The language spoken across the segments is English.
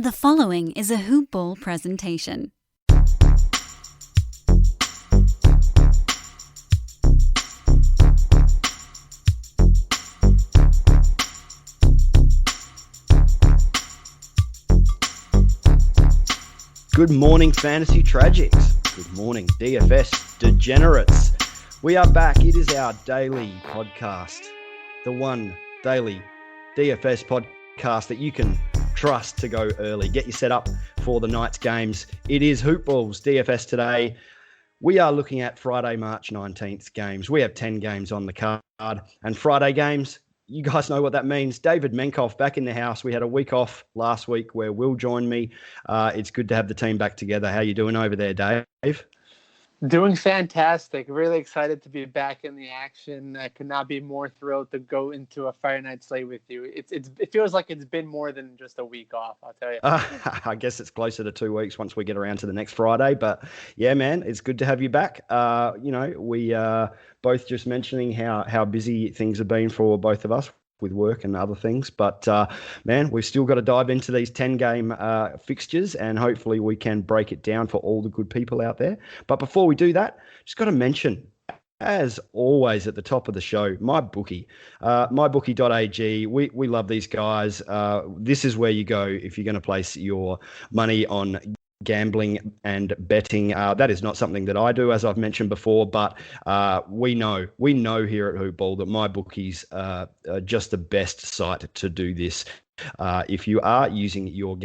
The following is a HoopBall presentation. Good morning, Fantasy Tragics. Good morning, DFS Degenerates. We are back. It is our daily podcast, the one daily DFS podcast that you can trust to go early. Get you set up for the night's games. It is HoopBall's DFS today. We are looking at Friday, March 19th games. We have 10 games on the card. And Friday games, you guys know what that means. David Menkoff back in the house. We had a week off last week where Will joined me. It's good to have the team back together. How you doing over there, Dave? Doing fantastic. Really excited to be back in the action. I could not be more thrilled to go into a Friday night slate with you. It feels like it's been more than just a week off, I'll tell you. I guess it's closer to 2 weeks once we get around to the next Friday. But yeah, man, it's good to have you back. We both just mentioning how busy things have been for both of us with work and other things. But, man, we've still got to dive into these 10-game fixtures, and hopefully we can break it down for all the good people out there. But before we do that, just got to mention, as always at the top of the show, MyBookie. MyBookie.ag. We love these guys. This is where you go if you're going to place your money on gambling and betting. That is not something that I do, as I've mentioned before, but we know here at HoopBall that MyBookie's just the best site to do this if you are using your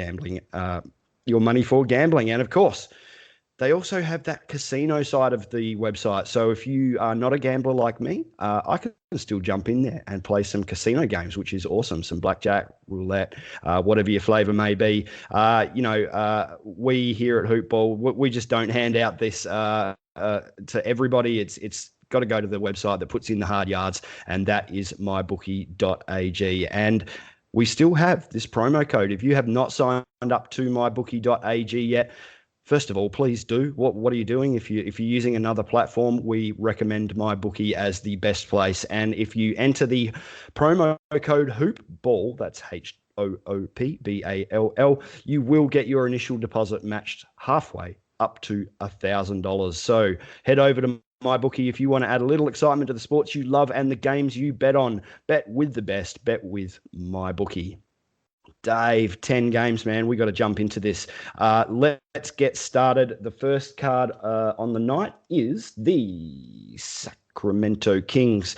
money for gambling. And of course, they also have that casino side of the website. So if you are not a gambler like me, I can still jump in there and play some casino games, which is awesome. Some blackjack, roulette, whatever your flavor may be. We here at HoopBall, we just don't hand out this to everybody. It's got to go to the website that puts in the hard yards, and that is mybookie.ag. And we still have this promo code. If you have not signed up to mybookie.ag yet, first of all, please do. What are you doing? If you're using another platform, we recommend MyBookie as the best place. And if you enter the promo code HoopBall, that's HOOPBALL, you will get your initial deposit matched halfway up to $1,000. So head over to MyBookie if you want to add a little excitement to the sports you love and the games you bet on. Bet with the best. Bet with MyBookie. Dave, 10 games, man. We got to jump into this. Let's get started. The first card on the night is the Sacramento Kings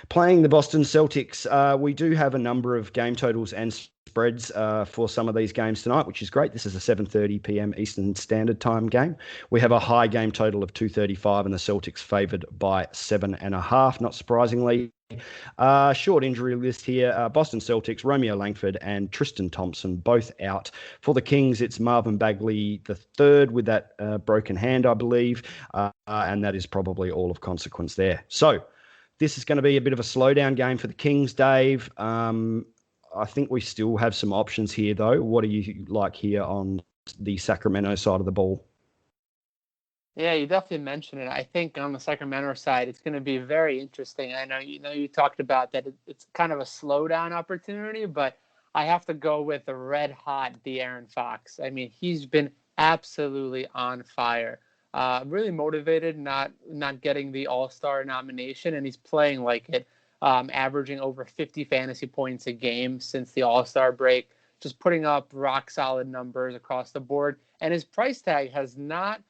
playing the Boston Celtics. We do have a number of game totals and spreads for some of these games tonight, which is great. This is a 7:30 p.m. Eastern Standard Time game. We have a high game total of 235 and the Celtics favored by 7.5, not surprisingly. Short injury list here. Boston Celtics, Romeo Langford and Tristan Thompson both out. For the Kings, it's Marvin Bagley the third with that broken hand, I believe, and that is probably all of consequence there. So this is going to be a bit of a slowdown game for the Kings, Dave. I think we still have some options here, though. What do you like here on the Sacramento side of the ball? Yeah, you definitely mentioned it. I think on the Sacramento side, it's going to be very interesting. I know you talked about that it's kind of a slowdown opportunity, but I have to go with the red-hot Darren Fox. I mean, he's been absolutely on fire. Really motivated, not getting the All-Star nomination, and he's playing like it, averaging over 50 fantasy points a game since the All-Star break, just putting up rock-solid numbers across the board. And his price tag has not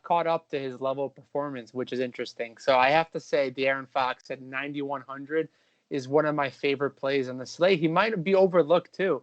caught up to his level of performance, which is interesting. So I have to say Darren Fox at 9,100 is one of my favorite plays on the slate. He might be overlooked too.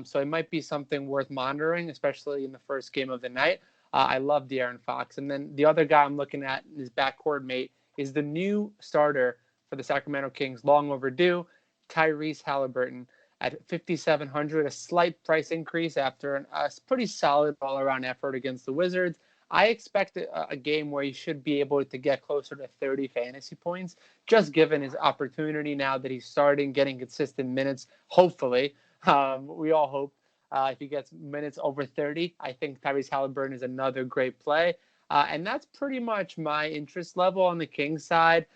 So it might be something worth monitoring, especially in the first game of the night. I love Darren Fox. And then the other guy I'm looking at, his backcourt mate, is the new starter for the Sacramento Kings, long overdue, Tyreese Halliburton at 5,700, a slight price increase after a pretty solid all-around effort against the Wizards. I expect a game where he should be able to get closer to 30 fantasy points, just given his opportunity now that he's starting, getting consistent minutes, hopefully. We all hope if he gets minutes over 30. I think Tyreese Halliburton is another great play. And that's pretty much my interest level on the Kings side.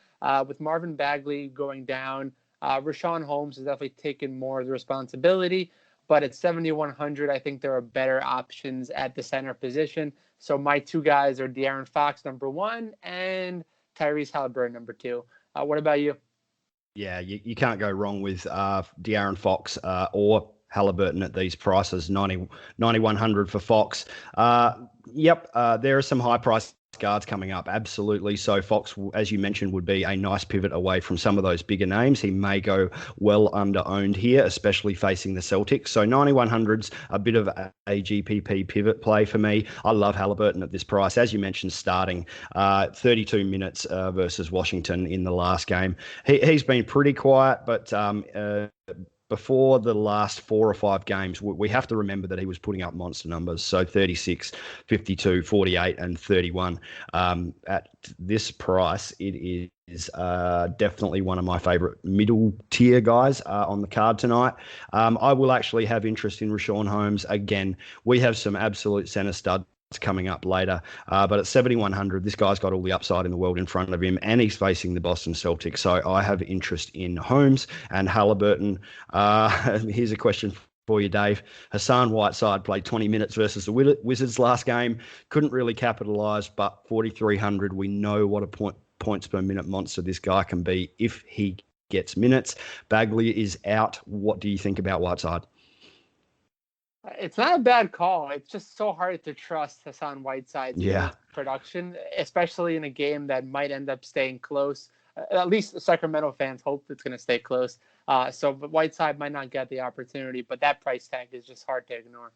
With Marvin Bagley going down, Rashawn Holmes has definitely taken more of the responsibility. But at 7,100, I think there are better options at the center position. So my two guys are Darren Fox, number 1, and Tyreese Halliburton, number 2. What about you? Yeah, you can't go wrong with De'Aaron Fox or Halliburton at these prices, 9,100 for Fox. There are some high price guards coming up, absolutely. So Fox, as you mentioned, would be a nice pivot away from some of those bigger names. He may go well under-owned here, especially facing the Celtics. So 9,100's a bit of a GPP pivot play for me. I love Halliburton at this price. As you mentioned, starting 32 minutes versus Washington in the last game. He's been pretty quiet, but before the last 4 or 5 games, we have to remember that he was putting up monster numbers. So 36, 52, 48, and 31. At this price, it is definitely one of my favorite middle tier guys on the card tonight. I will actually have interest in Richaun Holmes. Again, we have some absolute center studs coming up later. But at 7,100, this guy's got all the upside in the world in front of him, and he's facing the Boston Celtics. So I have interest in Holmes and Halliburton. Here's a question for you, Dave. Hassan Whiteside played 20 minutes versus the Wizards last game. Couldn't really capitalize, but 4,300, we know what a points per minute monster this guy can be if he gets minutes. Bagley is out. What do you think about Whiteside? It's not a bad call. It's just so hard to trust Hassan Whiteside's production, especially in a game that might end up staying close. At least the Sacramento fans hope it's going to stay close. But Whiteside might not get the opportunity, but that price tag is just hard to ignore.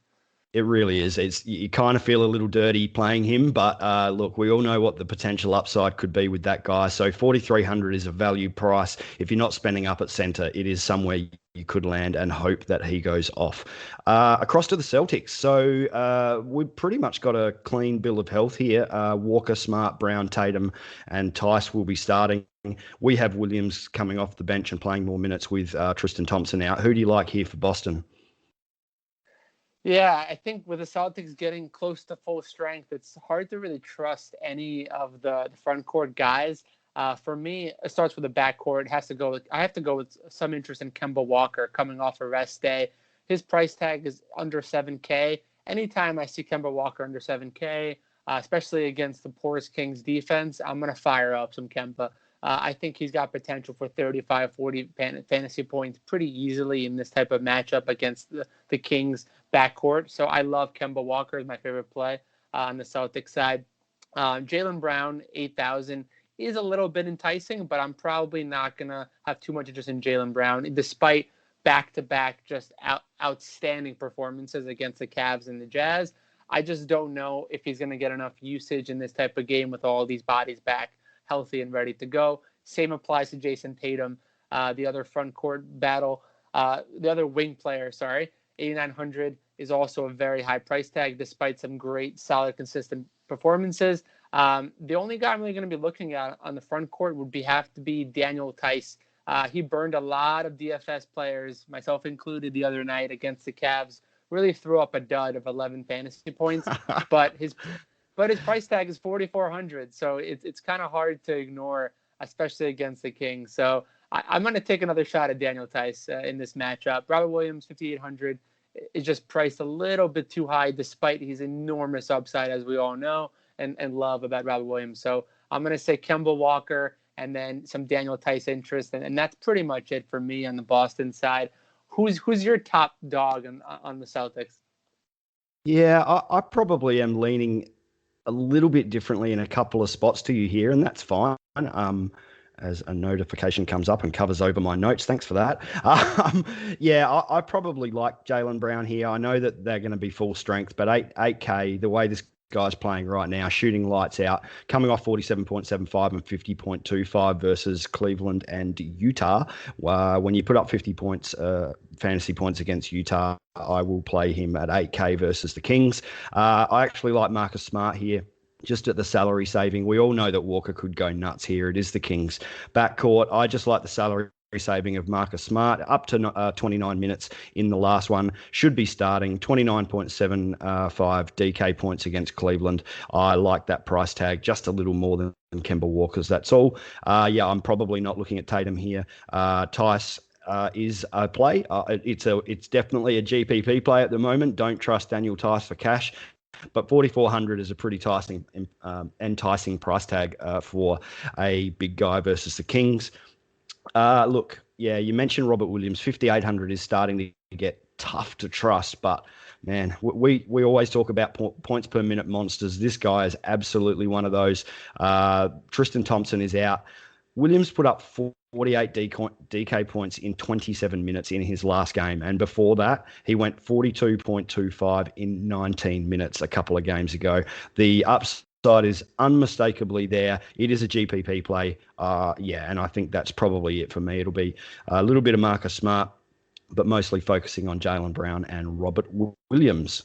It really is. You kind of feel a little dirty playing him, but look, we all know what the potential upside could be with that guy. So 4,300 is a value price. If you're not spending up at center, it is somewhere you could land and hope that he goes off. Across to the Celtics. So we've pretty much got a clean bill of health here. Walker, Smart, Brown, Tatum, and Tice will be starting. We have Williams coming off the bench and playing more minutes with Tristan Thompson out. Who do you like here for Boston? Yeah, I think with the Celtics getting close to full strength, it's hard to really trust any of the front court guys. For me, it starts with the backcourt. I have to go with some interest in Kemba Walker coming off a rest day. His price tag is under 7K. Anytime I see Kemba Walker under 7K, especially against the poorest Kings defense, I'm going to fire up some Kemba. I think he's got potential for 35, 40 fantasy points pretty easily in this type of matchup against the Kings backcourt. So I love Kemba Walker as my favorite play on the Celtics side. Jaylen Brown, 8,000, is a little bit enticing, but I'm probably not going to have too much interest in Jaylen Brown, despite back-to-back just outstanding performances against the Cavs and the Jazz. I just don't know if he's going to get enough usage in this type of game with all these bodies back healthy and ready to go. Same applies to Jason Tatum, the other front court battle. The other wing player, 8,900 is also a very high price tag, despite some great, solid, consistent performances. The only guy I'm really going to be looking at on the front court would have to be Daniel Tice. He burned a lot of DFS players, myself included, the other night against the Cavs. Really threw up a dud of 11 fantasy points, but his price tag is 4,400, so it's kind of hard to ignore, especially against the Kings. So I'm going to take another shot at Daniel Tice in this matchup. Robert Williams, 5,800, is just priced a little bit too high, despite his enormous upside, as we all know, and love about Robert Williams. So I'm going to say Kemba Walker and then some Daniel Tice interest, and that's pretty much it for me on the Boston side. Who's your top dog on the Celtics? Yeah, I probably am leaning a little bit differently in a couple of spots to you here, and that's fine. As a notification comes up and covers over my notes. Thanks for that. I probably like Jaylen Brown here. I know that they're going to be full strength, but 8K, the way this guy's playing right now, shooting lights out, coming off 47.75 and 50.25 versus Cleveland and Utah. When you put up 50 points, fantasy points against Utah, I will play him at 8K versus the Kings. I actually like Marcus Smart here, just at the salary saving. We all know that Walker could go nuts here. It is the Kings backcourt. I just like the salary saving of Marcus Smart, up to 29 minutes in the last one. Should be starting 29.75 DK points against Cleveland. I like that price tag just a little more than Kemba Walker's. That's all. I'm probably not looking at Tatum here. Tice, is a play. It's definitely a GPP play at the moment. Don't trust Daniel Tice for cash. But 4,400 is a pretty enticing price tag for a big guy versus the Kings. Look, yeah, you mentioned Robert Williams. 5,800 is starting to get tough to trust, but man, we always talk about points per minute monsters. This guy is absolutely one of those. Tristan Thompson is out. Williams put up 48 DK points in 27 minutes in his last game. And before that, he went 42.25 in 19 minutes a couple of games ago. The upside is unmistakably there. It is a GPP play. And I think that's probably it for me. It'll be a little bit of Marcus Smart, but mostly focusing on Jaylen Brown and Robert Williams.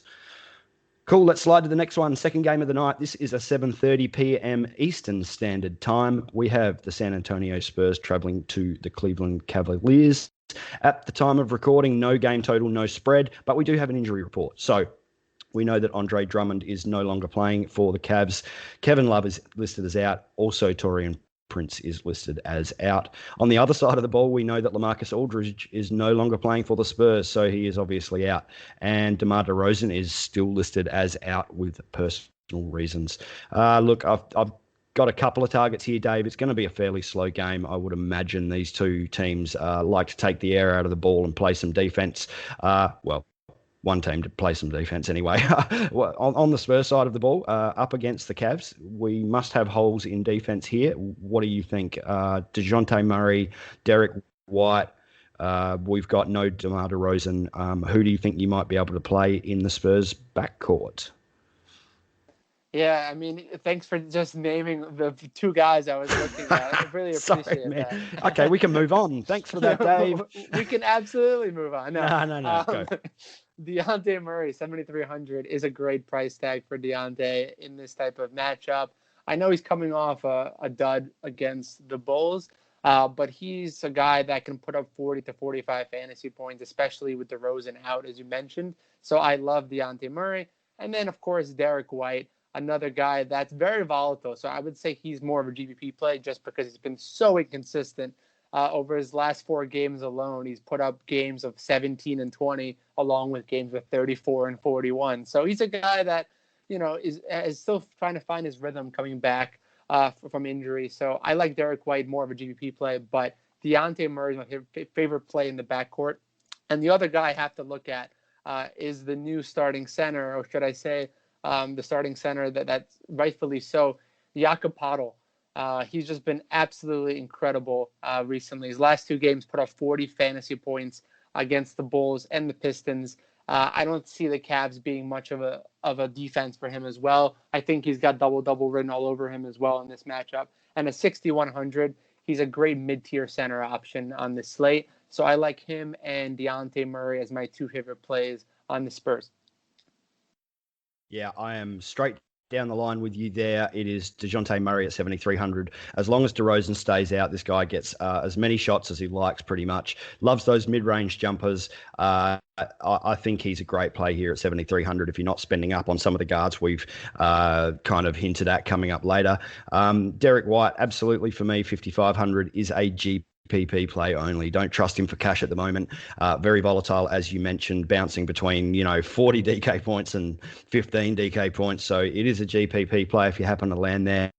Cool, let's slide to the next one. Second game of the night. This is a 7:30 p.m. Eastern Standard Time. We have the San Antonio Spurs traveling to the Cleveland Cavaliers. At the time of recording, no game total, no spread, but we do have an injury report. So we know that Andre Drummond is no longer playing for the Cavs. Kevin Love is listed as out. Also, Taurean Prince is listed as out. On the other side of the ball, we know that LaMarcus Aldridge is no longer playing for the Spurs, so he is obviously out. And DeMar DeRozan is still listed as out with personal reasons. Look, I've got a couple of targets here, Dave. It's going to be a fairly slow game. I would imagine these two teams like to take the air out of the ball and play some defense. One team to play some defense anyway. On the Spurs side of the ball, up against the Cavs, we must have holes in defense here. What do you think? DeJounte Murray, Derek White, we've got no DeMar DeRozan. Who do you think you might be able to play in the Spurs backcourt? Yeah, I mean, thanks for just naming the two guys I was looking at. I really appreciate that. Okay, we can move on. Thanks for that, Dave. We can absolutely move on. No. Go. Dejounte Murray, 7,300 is a great price tag for Dejounte in this type of matchup. I know he's coming off a dud against the Bulls, but he's a guy that can put up 40 to 45 fantasy points, especially with DeRozan out, as you mentioned. So I love Dejounte Murray. And then, of course, Derek White, another guy that's very volatile. So I would say he's more of a GPP play just because he's been so inconsistent. Over his last 4 games alone, he's put up games of 17 and 20, along with games with 34 and 41. So he's a guy that, is still trying to find his rhythm coming back from injury. So I like Derek White, more of a GPP play, but Dejounte Murray is my favorite play in the backcourt. And the other guy I have to look at is the new starting center, or should I say the starting center that's rightfully so, Jakob Poeltl. He's just been absolutely incredible recently. His last 2 games put up 40 fantasy points against the Bulls and the Pistons. I don't see the Cavs being much of a defense for him as well. I think he's got double-double written all over him as well in this matchup. And at 6,100, he's a great mid-tier center option on the slate. So I like him and Dejounte Murray as my 2 favorite plays on the Spurs. Yeah, I am straight down the line with you there. It is DeJounte Murray at 7,300. As long as DeRozan stays out, this guy gets as many shots as he likes pretty much. Loves those mid-range jumpers. I think he's a great play here at 7,300 if you're not spending up on some of the guards we've kind of hinted at coming up later. Derek White, absolutely for me, 5,500 is a GPP play only. Don't trust him for cash at the moment. Very volatile, as you mentioned, bouncing between 40 DK points and 15 DK points. So it is a GPP play if you happen to land there.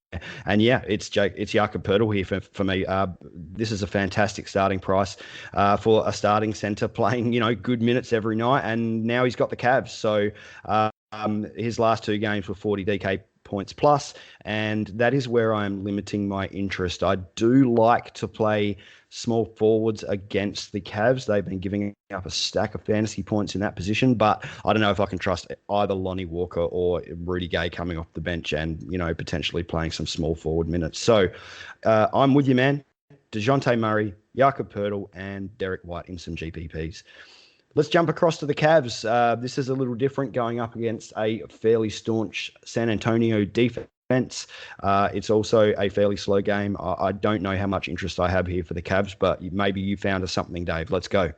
And yeah, it's Jakob Poeltl here for me. This is a fantastic starting price for a starting center playing good minutes every night, and now he's got the Cavs. So his last 2 games were 40 DK points plus, and that is where I'm limiting my interest. I do like to play small forwards against the Cavs. They've been giving up a stack of fantasy points in that position, but I don't know if I can trust either Lonnie Walker or Rudy Gay coming off the bench and, potentially playing some small forward minutes. So I'm with you, man. DeJounte Murray, Jakob Poeltl, and Derek White in some GPPs. Let's jump across to the Cavs. This is a little different, going up against a fairly staunch San Antonio defense. It's also a fairly slow game. I don't know how much interest I have here for the Cavs, but maybe you found us something, Dave. Let's go.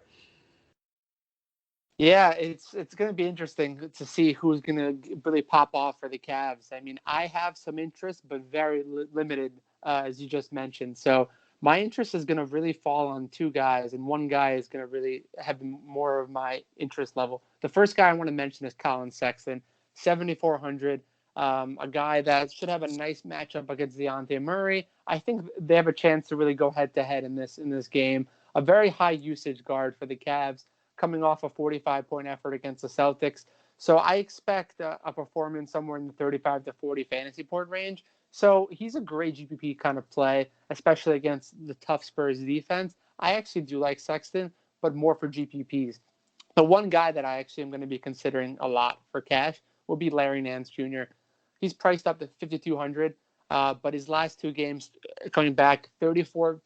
Yeah, it's going to be interesting to see who's going to really pop off for the Cavs. I mean, I have some interest, but very limited, as you just mentioned. So my interest is going to really fall on two guys, and one guy is going to really have more of my interest level. The first guy I want to mention is Colin Sexton, 7,400. A guy that should have a nice matchup against Dejounte Murray. I think they have a chance to really go head-to-head in this game. A very high usage guard for the Cavs, coming off a 45-point effort against the Celtics. So I expect a performance somewhere in the 35 to 40 fantasy point range. So he's a great GPP kind of play, especially against the tough Spurs defense. I actually do like Sexton, but more for GPPs. The one guy that I actually am going to be considering a lot for cash will be Larry Nance Jr. He's priced up to 5,200, but his last two games coming back, 34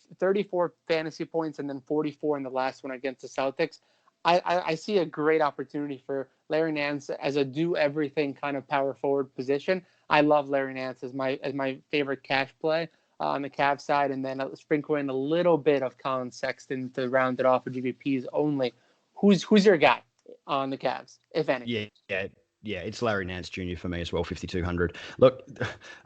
fantasy points and then 44 in the last one against the Celtics. I see a great opportunity for Larry Nance as a do-everything kind of power forward position. I love Larry Nance as my favorite cash play on the Cavs side, and then I'll sprinkle in a little bit of Colin Sexton to round it off with GPPs only. Who's your guy on the Cavs, if any? Yeah, it's Larry Nance Jr. for me as well, 5,200. Look,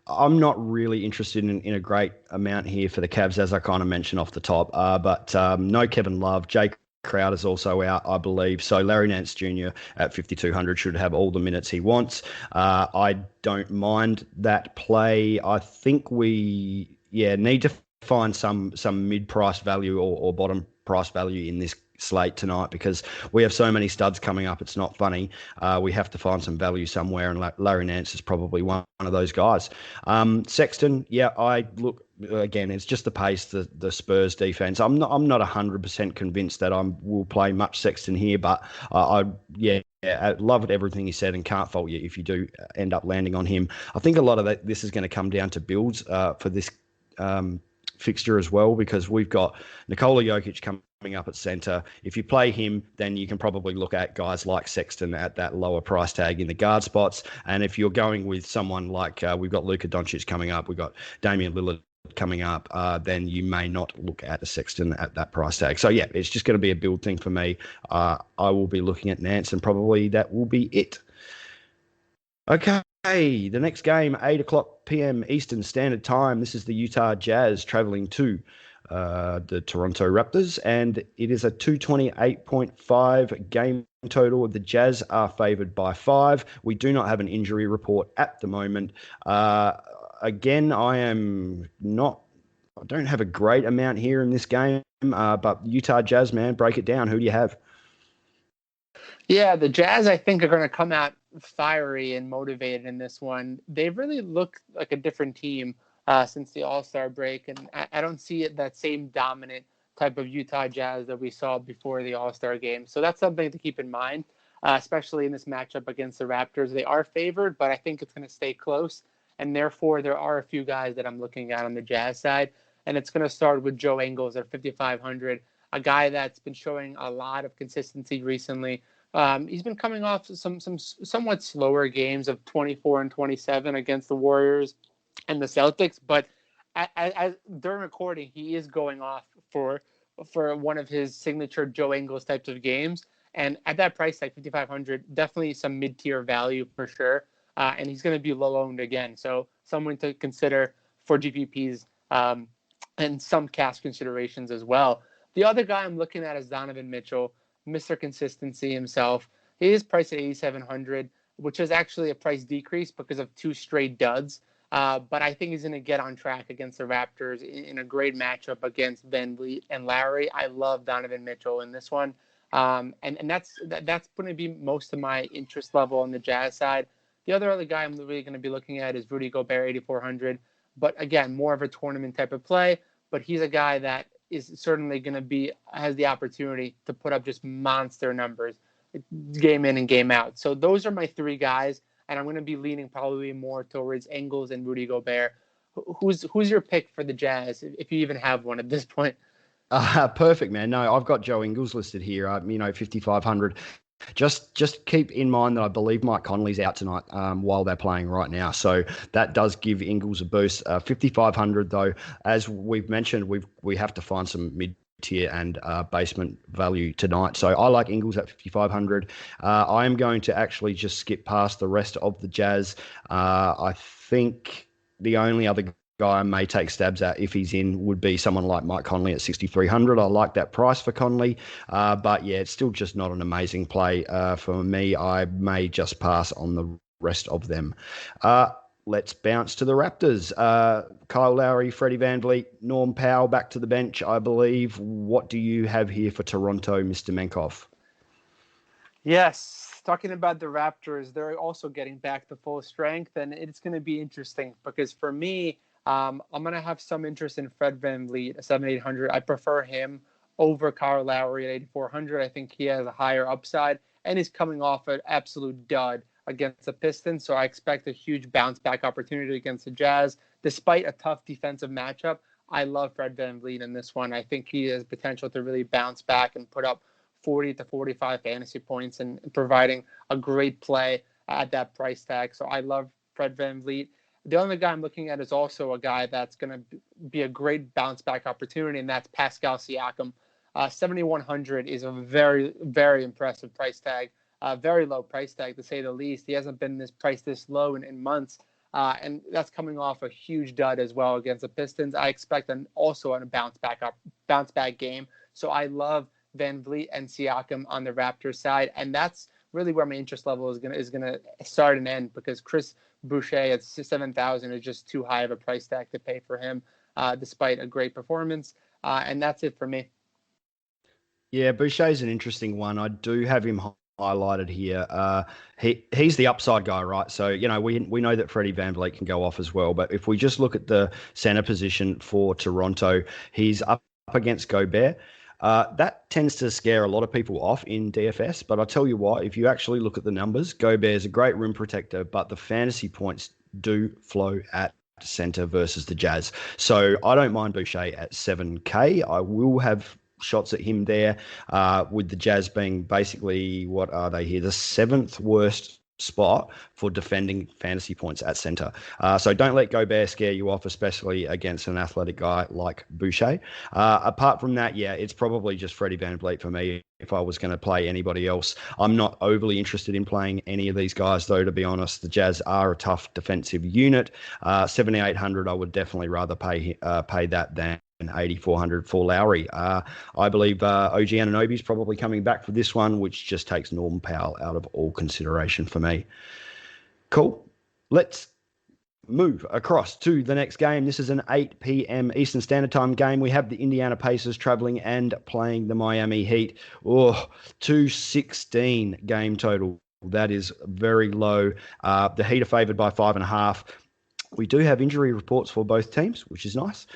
I'm not really interested in a great amount here for the Cavs, as I kind of mentioned off the top, but no Kevin Love. Jake Crowder's also out, I believe. So Larry Nance Jr. at 5,200 should have all the minutes he wants. I don't mind that play. I think we need to find some mid-price value or bottom price value in this slate tonight because we have so many studs coming up. It's not funny. We have to find some value somewhere, and Larry Nance is probably one of those guys. Sexton, I look again. It's just the pace, the Spurs defense. I'm not 100% convinced that I will play much Sexton here, but I loved everything he said and can't fault you if you do end up landing on him. I think a lot of this is going to come down to builds for this fixture as well, because we've got Nikola Jokic coming up at center. If you play him, then you can probably look at guys like Sexton at that lower price tag in the guard spots. And if you're going with someone like we've got Luka Doncic coming up, we've got Damian Lillard coming up, then you may not look at a Sexton at that price tag. So it's just going to be a build thing for me. I will be looking at Nance, and probably that will be it. Okay. Hey, the next game, 8 o'clock p.m. Eastern Standard Time. This is the Utah Jazz traveling to the Toronto Raptors, and it is a 228.5 game total. The Jazz are favored by 5. We do not have an injury report at the moment. Again, I don't have a great amount here in this game, but Utah Jazz, man, break it down. Who do you have? Yeah, the Jazz, I think, are going to come out fiery and motivated in this one. They really look like a different team since the All-Star break, and I don't see that same dominant type of Utah Jazz that we saw before the All-Star game. So that's something to keep in mind, especially in this matchup against the Raptors. They are favored, but I think it's going to stay close, and therefore there are a few guys that I'm looking at on the Jazz side, and it's going to start with Joe Ingles at 5,500, a guy that's been showing a lot of consistency recently. He's been coming off some somewhat slower games of 24 and 27 against the Warriors and the Celtics, but as during recording, he is going off for one of his signature Joe Ingles types of games. And at that price tag, 5,500, definitely some mid-tier value for sure. And he's going to be low owned again, so someone to consider for GPPs and some cash considerations as well. The other guy I'm looking at is Donovan Mitchell, Mr. Consistency himself. He is priced at 8,700, which is actually a price decrease because of 2 straight duds. But I think he's going to get on track against the Raptors in a great matchup against VanVleet and Lowry. I love Donovan Mitchell in this one. And that's going to be most of my interest level on the Jazz side. The other guy I'm really going to be looking at is Rudy Gobert, 8,400. But again, more of a tournament type of play. But he's a guy that is certainly going to has the opportunity to put up just monster numbers game in and game out. So those are my 3 guys, and I'm going to be leaning probably more towards Ingles and Rudy Gobert. Who's your pick for the Jazz, if you even have one at this point? Perfect, man. No, I've got Joe Ingles listed here, 5,500. Just keep in mind that I believe Mike Conley's out tonight while they're playing right now. So that does give Ingles a boost. 5,500, though, as we've mentioned, we have to find some mid-tier and basement value tonight. So I like Ingles at 5,500. I am going to actually just skip past the rest of the Jazz. I think the only other guy I may take stabs at if he's in would be someone like Mike Conley at 6,300. I like that price for Conley. But yeah, it's still just not an amazing play for me. I may just pass on the rest of them. Let's bounce to the Raptors. Kyle Lowry, Freddie VanVleet, Norm Powell back to the bench, I believe. What do you have here for Toronto, Mr. Menkoff? Yes, talking about the Raptors, they're also getting back to full strength, and it's going to be interesting because for me, I'm going to have some interest in Fred VanVleet at 7,800. I prefer him over Kyle Lowry at 8,400. I think he has a higher upside, and he's coming off an absolute dud against the Pistons, so I expect a huge bounce-back opportunity against the Jazz. Despite a tough defensive matchup, I love Fred VanVleet in this one. I think he has potential to really bounce back and put up 40 to 45 fantasy points and providing a great play at that price tag. So I love Fred VanVleet. The only guy I'm looking at is also a guy that's going to be a great bounce-back opportunity, and that's Pascal Siakam. 7,100 is a very, very impressive price tag. Very low price tag, to say the least. He hasn't been this low in months, and that's coming off a huge dud as well against the Pistons. I expect also a bounce back game. So I love VanVleet and Siakam on the Raptors side, and that's really where my interest level is gonna start and end, because Chris Boucher at 7,000 is just too high of a price tag to pay for him, despite a great performance. And that's it for me. Yeah, Boucher's an interesting one. I do have him highlighted here. He's the upside guy, right? So, we know that Freddie VanVleet can go off as well. But if we just look at the center position for Toronto, he's up against Gobert. That tends to scare a lot of people off in DFS. But I tell you what, if you actually look at the numbers, Gobert's a great rim protector, but the fantasy points do flow at center versus the Jazz. So I don't mind Boucher at 7K. I will have shots at him there, with the Jazz being basically, what are they here? The 7th worst spot for defending fantasy points at center. So don't let Gobert scare you off, especially against an athletic guy like Boucher. Apart from that, yeah, it's probably just Freddie VanVleet for me. If I was going to play anybody else, I'm not overly interested in playing any of these guys, though, to be honest. The Jazz are a tough defensive unit. 7,800, I would definitely rather pay that than 8,400 for Lowry. I believe OG Anunoby's probably coming back for this one, which just takes Norm Powell out of all consideration for me. Cool. Let's move across to the next game. This is an 8 p.m. Eastern Standard Time game. We have the Indiana Pacers traveling and playing the Miami Heat. 216 game total. That is very low. The Heat are favored by 5.5. We do have injury reports for both teams, which is nice.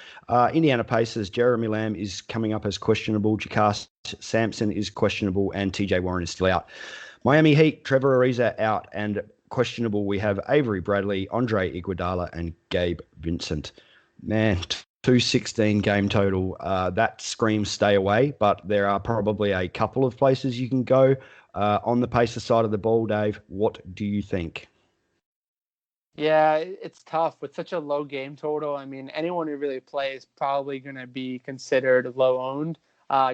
Indiana Pacers, Jeremy Lamb is coming up as questionable. Jakar Sampson is questionable, and TJ Warren is still out. Miami Heat, Trevor Ariza out, and questionable, we have Avery Bradley, Andre Iguodala, and Gabe Vincent. Man, 216 game total. That screams stay away, but there are probably a couple of places you can go on the Pacers side of the ball, Dave. What do you think? Yeah, it's tough with such a low game total. I mean, anyone who really plays probably going to be considered low owned,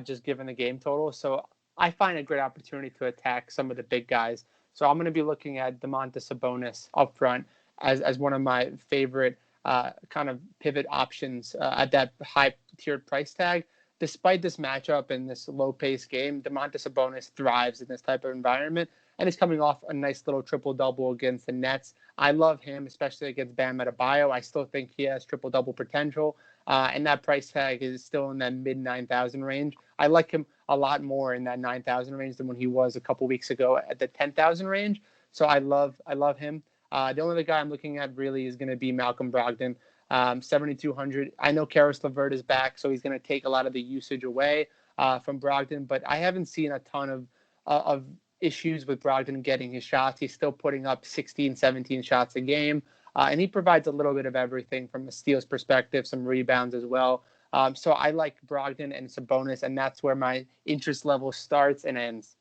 just given the game total. So I find a great opportunity to attack some of the big guys. So I'm going to be looking at Domantas Sabonis up front as one of my favorite kind of pivot options at that high tiered price tag. Despite this matchup and this low pace game, Domantas Sabonis thrives in this type of environment, and he's coming off a nice little triple-double against the Nets. I love him, especially against Bam Adebayo. I still think he has triple-double potential, and that price tag is still in that mid-9,000 range. I like him a lot more in that 9,000 range than when he was a couple weeks ago at the 10,000 range. So I love him. The only other guy I'm looking at really is going to be Malcolm Brogdon, 7,200. I know Karis LeVert is back, so he's going to take a lot of the usage away from Brogdon, but I haven't seen a ton of issues with Brogdon getting his shots. He's still putting up 16, 17 shots a game, and he provides a little bit of everything from a steals perspective, some rebounds as well. So I like Brogdon and Sabonis, and that's where my interest level starts and ends.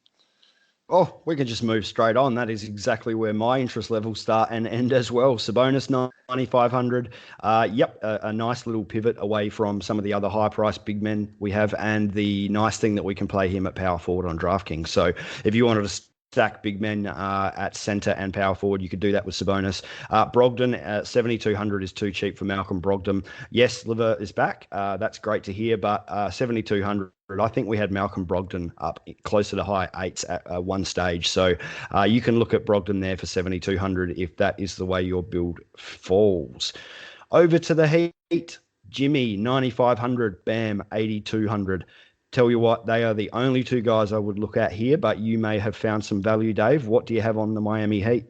Oh, we can just move straight on. That is exactly where my interest levels start and end as well. Sabonis, 9,500. A nice little pivot away from some of the other high-priced big men we have, and the nice thing that we can play him at power forward on DraftKings. So if you wanted to stack big men at center and power forward. You could do that with Sabonis. Brogdon at 7,200 is too cheap for Malcolm Brogdon. Yes, Liver is back. That's great to hear, but 7,200. I think we had Malcolm Brogdon up closer to high eights at one stage. So you can look at Brogdon there for 7,200 if that is the way your build falls. Over to the Heat. Jimmy, 9,500. Bam, 8,200. Tell you what, they are the only two guys I would look at here, but you may have found some value, Dave. What do you have on the Miami Heat?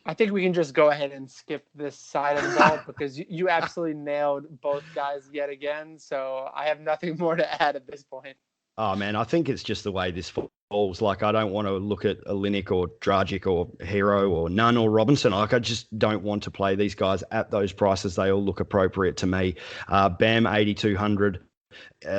I think we can just go ahead and skip this side of the ball because you absolutely nailed both guys yet again. So I have nothing more to add at this point. Oh, man, I think it's just the way this falls. Like, I don't want to look at Olynyk or Dragic or Hero or Nunn or Robinson. Like, I just don't want to play these guys at those prices. They all look appropriate to me. Bam, 8,200.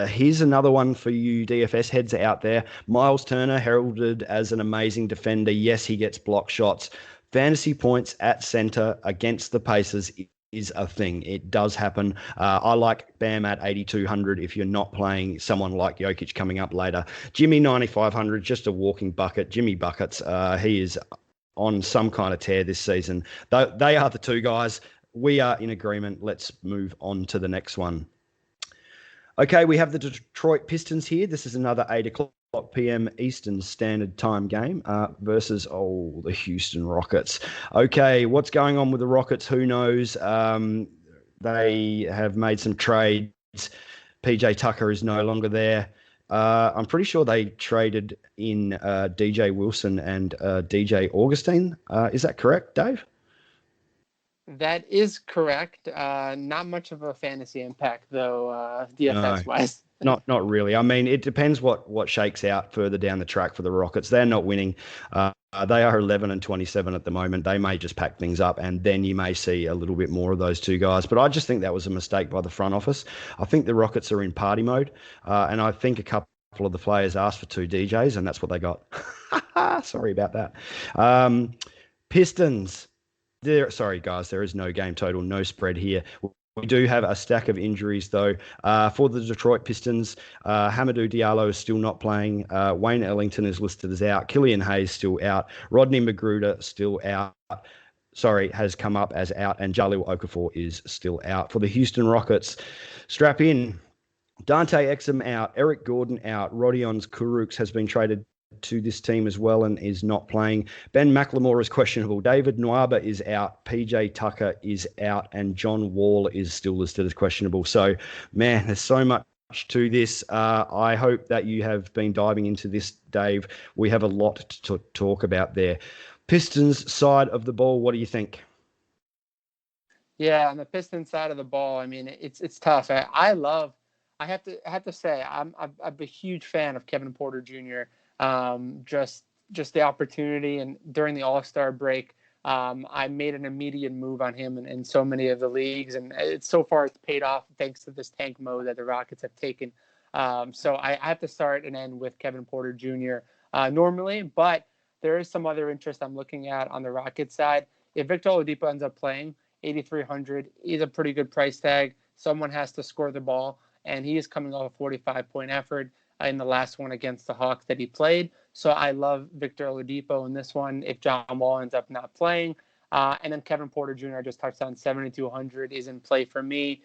Here's another one for you DFS heads out there. Miles Turner, heralded as an amazing defender. Yes, he gets block shots. Fantasy points at center against the Pacers is a thing. It does happen. I like Bam at 8,200 if you're not playing someone like Jokic coming up later. Jimmy, 9,500, just a walking bucket. Jimmy Buckets, he is on some kind of tear this season. They are the two guys. We are in agreement. Let's move on to the next one. Okay, we have the Detroit Pistons here. This is another 8 o'clock p.m. Eastern Standard Time game versus, the Houston Rockets. Okay, what's going on with the Rockets? Who knows? They have made some trades. PJ Tucker is no longer there. I'm pretty sure they traded in DJ Wilson and DJ Augustine. Is that correct, Dave? That is correct. Not much of a fantasy impact, though, DFS-wise. Not really. I mean, it depends what shakes out further down the track for the Rockets. They're not winning. They are 11-27 at the moment. They may just pack things up, and then you may see a little bit more of those two guys. But I just think that was a mistake by the front office. I think the Rockets are in party mode, and I think a couple of the players asked for two DJs, and that's what they got. Sorry about that. Pistons. Sorry, guys, there is no game total, no spread here. We do have a stack of injuries, though. For the Detroit Pistons, Hamidou Diallo is still not playing. Wayne Ellington is listed as out. Killian Hayes still out. Rodney Magruder still out. Has come up as out. And Jahlil Okafor is still out. For the Houston Rockets, strap in. Dante Exum out. Eric Gordon out. Rodions Kurucs has been traded to this team as well and is not playing. Ben McLemore is questionable. David Nwaba is out. PJ Tucker is out. And John Wall is still listed as questionable. So, man, there's so much to this. I hope that you have been diving into this, Dave. We have a lot to talk about there. Pistons side of the ball, what do you think? Yeah, on the Pistons side of the ball, I mean, it's tough. I have to say, I'm a huge fan of Kevin Porter Jr. Just the opportunity, and during the All-Star break, I made an immediate move on him in so many of the leagues, and so far it's paid off thanks to this tank mode that the Rockets have taken. So I have to start and end with Kevin Porter Jr. Normally, but there is some other interest I'm looking at on the Rockets side. If Victor Oladipo ends up playing, 8,300 is a pretty good price tag. Someone has to score the ball, and he is coming off a 45-point effort in the last one against the Hawks that he played. So I love Victor Oladipo in this one if John Wall ends up not playing. And then Kevin Porter Jr., I just touched on, 7,200 is in play for me.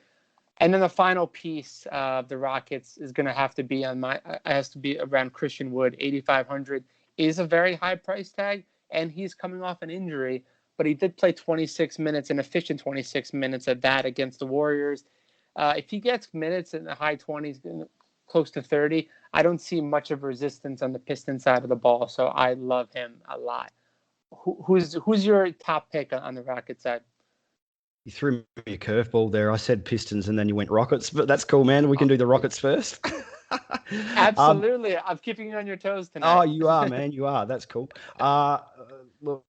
And then the final piece of the Rockets is going to have to be around Christian Wood. 8,500 is a very high price tag, and he's coming off an injury, but he did play 26 minutes, an efficient 26 minutes at that against the Warriors. If he gets minutes in the high 20s, close to 30, I don't see much of resistance on the Pistons side of the ball, so I love him a lot. Who's your top pick on the Rockets side? You threw me a curveball there. I said Pistons and then you went Rockets, but that's cool, man. We can do the Rockets first. Absolutely. I'm keeping you on your toes tonight. Oh, you are, man. You are. That's cool. Look,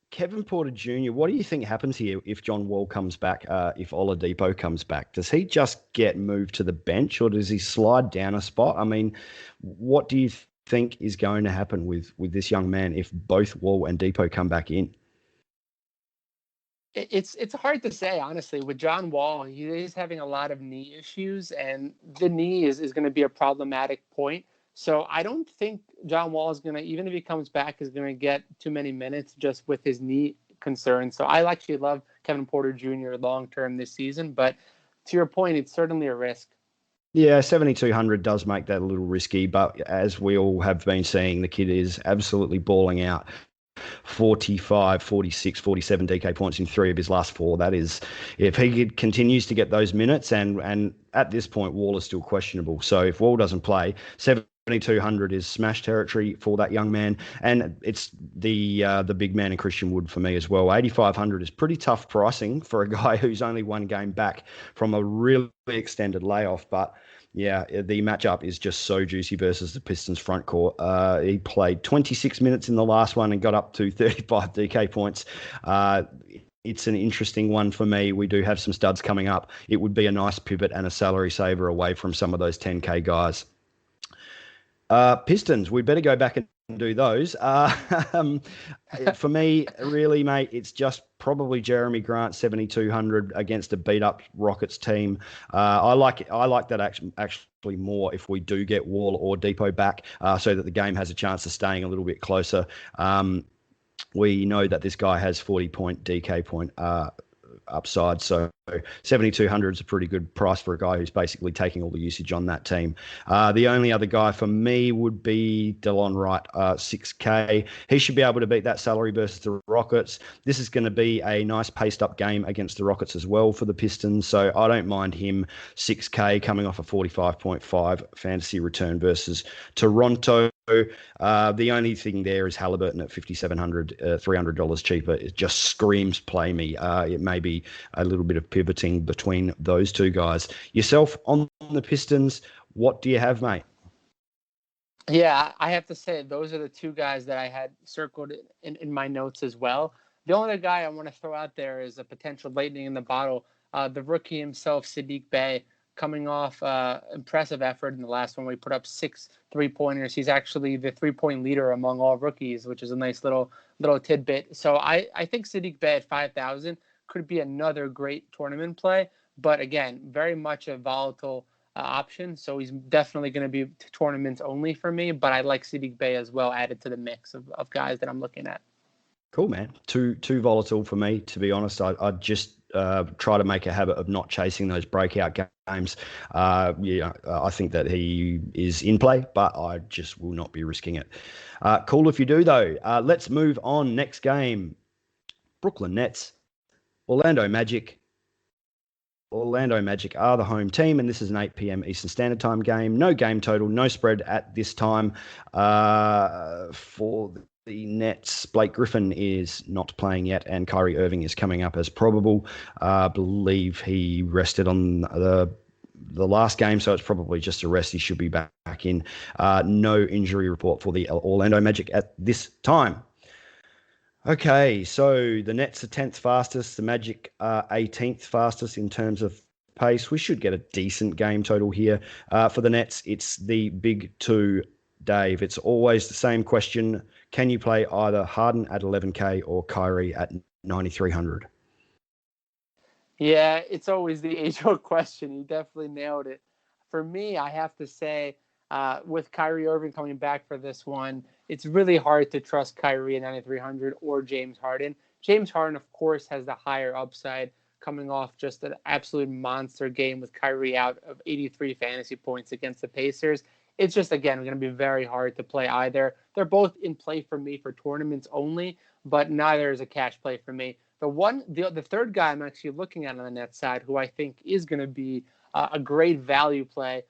Kevin Porter Jr., what do you think happens here if John Wall comes back, if Oladipo comes back? Does he just get moved to the bench or does he slide down a spot? I mean, what do you think is going to happen with this young man if both Wall and Depot come back in? It's hard to say, honestly. With John Wall, he is having a lot of knee issues, and the knee is going to be a problematic point. So I don't think John Wall is going to, even if he comes back, is going to get too many minutes just with his knee concern. So I actually love Kevin Porter Jr. long-term this season. But to your point, it's certainly a risk. Yeah, 7,200 does make that a little risky, but as we all have been seeing, the kid is absolutely balling out. 45, 46, 47 DK points in 3 of his last 4. That is, if he continues to get those minutes, and at this point, Wall is still questionable. So if Wall doesn't play, 7,200 is smash territory for that young man, and it's the big man in Christian Wood for me as well. 8,500 is pretty tough pricing for a guy who's only one game back from a really extended layoff, but yeah, the matchup is just so juicy versus the Pistons front court. He played 26 minutes in the last one and got up to 35 DK points. It's an interesting one for me. We do have some studs coming up. It would be a nice pivot and a salary saver away from some of those 10K guys. Pistons, we better go back and do those. For me, really, mate, it's just probably Jeremy Grant 7,200 against a beat-up Rockets team. I like that actually more if we do get Wall or Depot back, so that the game has a chance of staying a little bit closer. We know that this guy has 40-point DK point upside, so 7,200 is a pretty good price for a guy who's basically taking all the usage on that team. The only other guy for me would be Delon Wright, 6K. He should be able to beat that salary versus the Rockets. This is going to be a nice paced-up game against the Rockets as well for the Pistons, so I don't mind him 6K coming off a 45.5 fantasy return versus Toronto. The only thing there is Halliburton at $5,700, $300 cheaper. It just screams play me. It may be a little bit of pivoting between those two guys. Yourself on the Pistons, what do you have, mate? Yeah, I have to say those are the two guys that I had circled in my notes as well. The only other guy I want to throw out there is a potential lightning in the bottle. The rookie himself, Sadiq Bey, coming off impressive effort in the last one where he put up 6 3-pointers. He's actually the 3-point leader among all rookies, which is a nice little tidbit. So I think Sadiq Bey at 5,000 could be another great tournament play, but again, very much a volatile option. So he's definitely going to be tournaments only for me, but I like Sadiq Bey as well added to the mix of guys that I'm looking at. Cool, man. Too volatile for me, to be honest. I just try to make a habit of not chasing those breakout games. I think that he is in play, but I just will not be risking it. Cool if you do, though. Let's move on. Next game, Brooklyn Nets, Orlando Magic. Orlando Magic are the home team, and this is an 8 p.m. Eastern Standard Time game. No game total, no spread at this time. For the Nets, Blake Griffin is not playing yet, and Kyrie Irving is coming up as probable. I believe he rested on the last game, so it's probably just a rest. He should be back in. No injury report for the Orlando Magic at this time. Okay, so the Nets are 10th fastest, the Magic are 18th fastest in terms of pace. We should get a decent game total here. For the Nets, it's the big two, Dave. It's always the same question. Can you play either Harden at 11K or Kyrie at 9,300? Yeah, it's always the age-old question. You definitely nailed it. For me, I have to say, with Kyrie Irving coming back for this one, it's really hard to trust Kyrie at 9,300 or James Harden. James Harden, of course, has the higher upside coming off just an absolute monster game with Kyrie out of 83 fantasy points against the Pacers. It's just, again, going to be very hard to play either. They're both in play for me for tournaments only, but neither is a cash play for me. The third guy I'm actually looking at on the Nets side, who I think is going to be a great value play,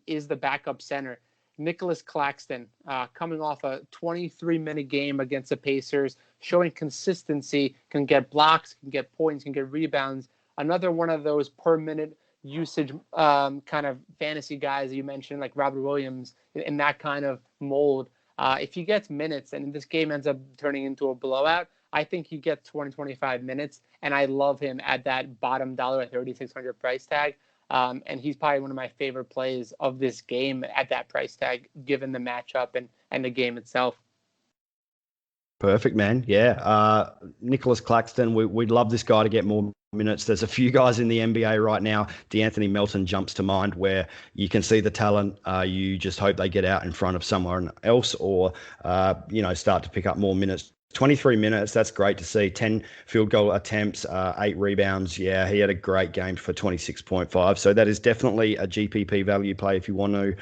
is the backup center, Nicholas Claxton, coming off a 23-minute game against the Pacers, showing consistency, can get blocks, can get points, can get rebounds. Another one of those per-minute usage kind of fantasy guys you mentioned, like Robert Williams, in that kind of mold. If he gets minutes and this game ends up turning into a blowout, I think he gets 25 minutes, and I love him at that bottom dollar at 3,600 price tag. And he's probably one of my favorite plays of this game at that price tag, given the matchup and the game itself. Perfect, man. Yeah. Nicholas Claxton, we'd love this guy to get more minutes. There's a few guys in the NBA right now. DeAnthony Melton jumps to mind, where you can see the talent. You just hope they get out in front of someone else, or start to pick up more minutes. 23 minutes, that's great to see. 10 field goal attempts, 8 rebounds. Yeah, he had a great game for 26.5. So that is definitely a GPP value play if you want to.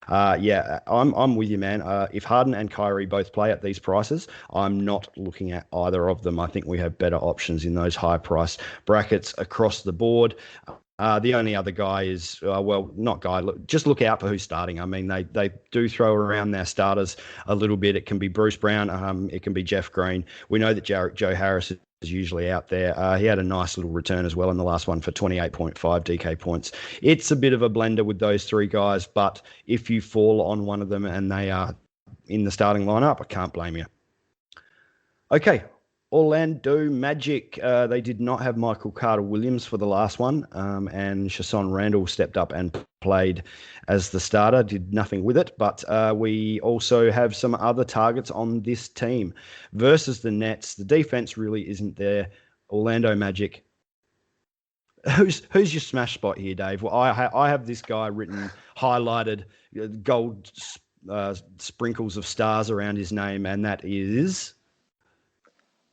I'm with you, man. If Harden and Kyrie both play at these prices, I'm not looking at either of them. I think we have better options in those high price brackets across the board. The only other guy is, just look out for who's starting. I mean, they do throw around their starters a little bit. It can be Bruce Brown. It can be Jeff Green. We know that Joe Harris is usually out there. He had a nice little return as well in the last one for 28.5 DK points. It's a bit of a blender with those three guys, but if you fall on one of them and they are in the starting lineup, I can't blame you. Okay. Orlando Magic, they did not have Michael Carter-Williams for the last one, and Chasson Randall stepped up and played as the starter, did nothing with it, but we also have some other targets on this team. Versus the Nets, the defense really isn't there. Orlando Magic, who's your smash spot here, Dave? Well, I have this guy written, highlighted, gold sprinkles of stars around his name, and that is...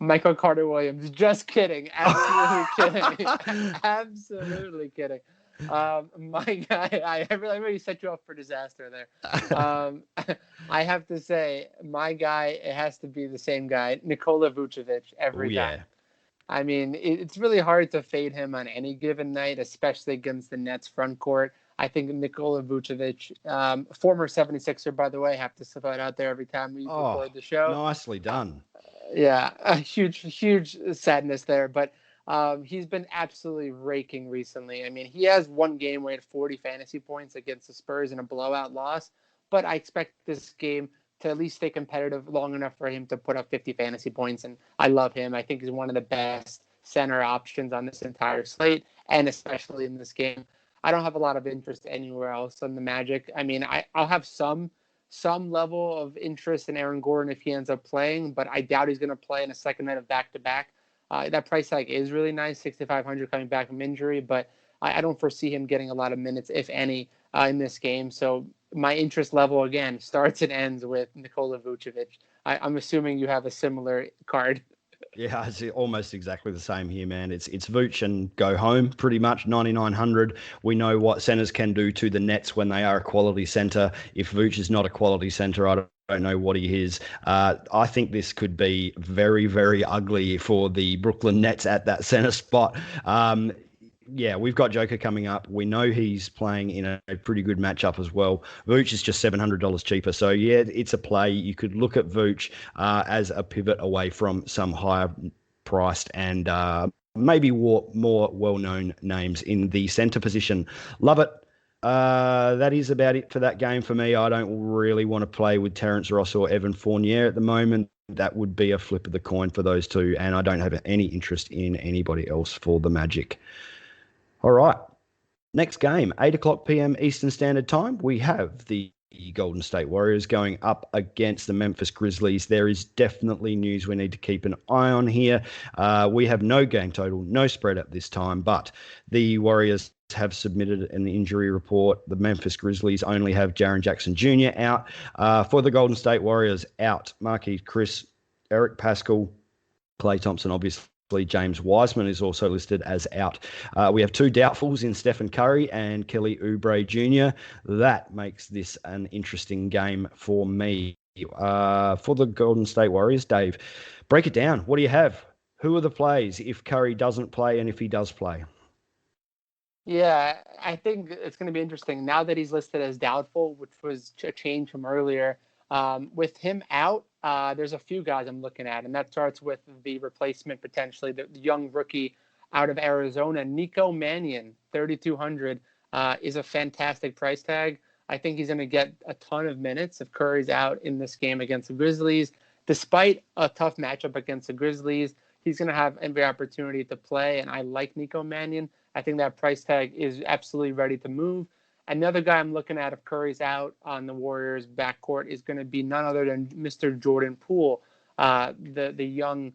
Michael Carter-Williams. Just kidding. Absolutely kidding. Absolutely kidding. My guy, I really set you up for disaster there. I have to say, my guy, it has to be the same guy, Nikola Vujovic, every time. I mean, it's really hard to fade him on any given night, especially against the Nets front court. I think Nikola Vujovic, former 76er, by the way, have to throw it out there every time we record the show. Nicely done. Yeah, a huge sadness there, but he's been absolutely raking recently. I mean, he has one game where he had 40 fantasy points against the Spurs in a blowout loss, but I expect this game to at least stay competitive long enough for him to put up 50 fantasy points, and I love him. I think he's one of the best center options on this entire slate, and especially in this game. I don't have a lot of interest anywhere else on the Magic. I mean, I'll have some level of interest in Aaron Gordon if he ends up playing, but I doubt he's going to play in a second night of back-to-back. That price tag is really nice, 6,500 coming back from injury, but I don't foresee him getting a lot of minutes, if any, in this game. So my interest level, again, starts and ends with Nikola Vujovic. I'm assuming you have a similar card. Yeah, it's almost exactly the same here, man. It's Vooch and go home, pretty much, 9,900. We know what centers can do to the Nets when they are a quality center. If Vooch is not a quality center, I don't know what he is. I think this could be very, very ugly for the Brooklyn Nets at that center spot. Yeah, we've got Joker coming up. We know he's playing in a pretty good matchup as well. Vooch is just $700 cheaper. So, yeah, it's a play. You could look at Vooch as a pivot away from some higher priced and maybe more well-known names in the center position. Love it. That is about it for that game for me. I don't really want to play with Terrence Ross or Evan Fournier at the moment. That would be a flip of the coin for those two, and I don't have any interest in anybody else for the Magic. All right. Next game, 8 o'clock p.m. Eastern Standard Time. We have the Golden State Warriors going up against the Memphis Grizzlies. There is definitely news we need to keep an eye on here. We have no game total, no spread at this time, but the Warriors have submitted an injury report. The Memphis Grizzlies only have Jaren Jackson Jr. out. For the Golden State Warriors, out Marquise Chris, Eric Pascal, Klay Thompson, obviously. James Wiseman is also listed as out. We have two doubtfuls in Stephen Curry and Kelly Oubre Jr. That makes this an interesting game for me. For the Golden State Warriors, Dave, break it down. What do you have? Who are the plays if Curry doesn't play and if he does play? Yeah, I think it's going to be interesting. Now that he's listed as doubtful, which was a change from earlier, with him out, there's a few guys I'm looking at, and that starts with the replacement, potentially, the young rookie out of Arizona, Nico Manion, 3,200, is a fantastic price tag. I think he's going to get a ton of minutes if Curry's out in this game against the Grizzlies. Despite a tough matchup against the Grizzlies, he's going to have every opportunity to play, and I like Nico Manion. I think that price tag is absolutely ready to move. Another guy I'm looking at if Curry's out on the Warriors' backcourt is going to be none other than Mr. Jordan Poole, the young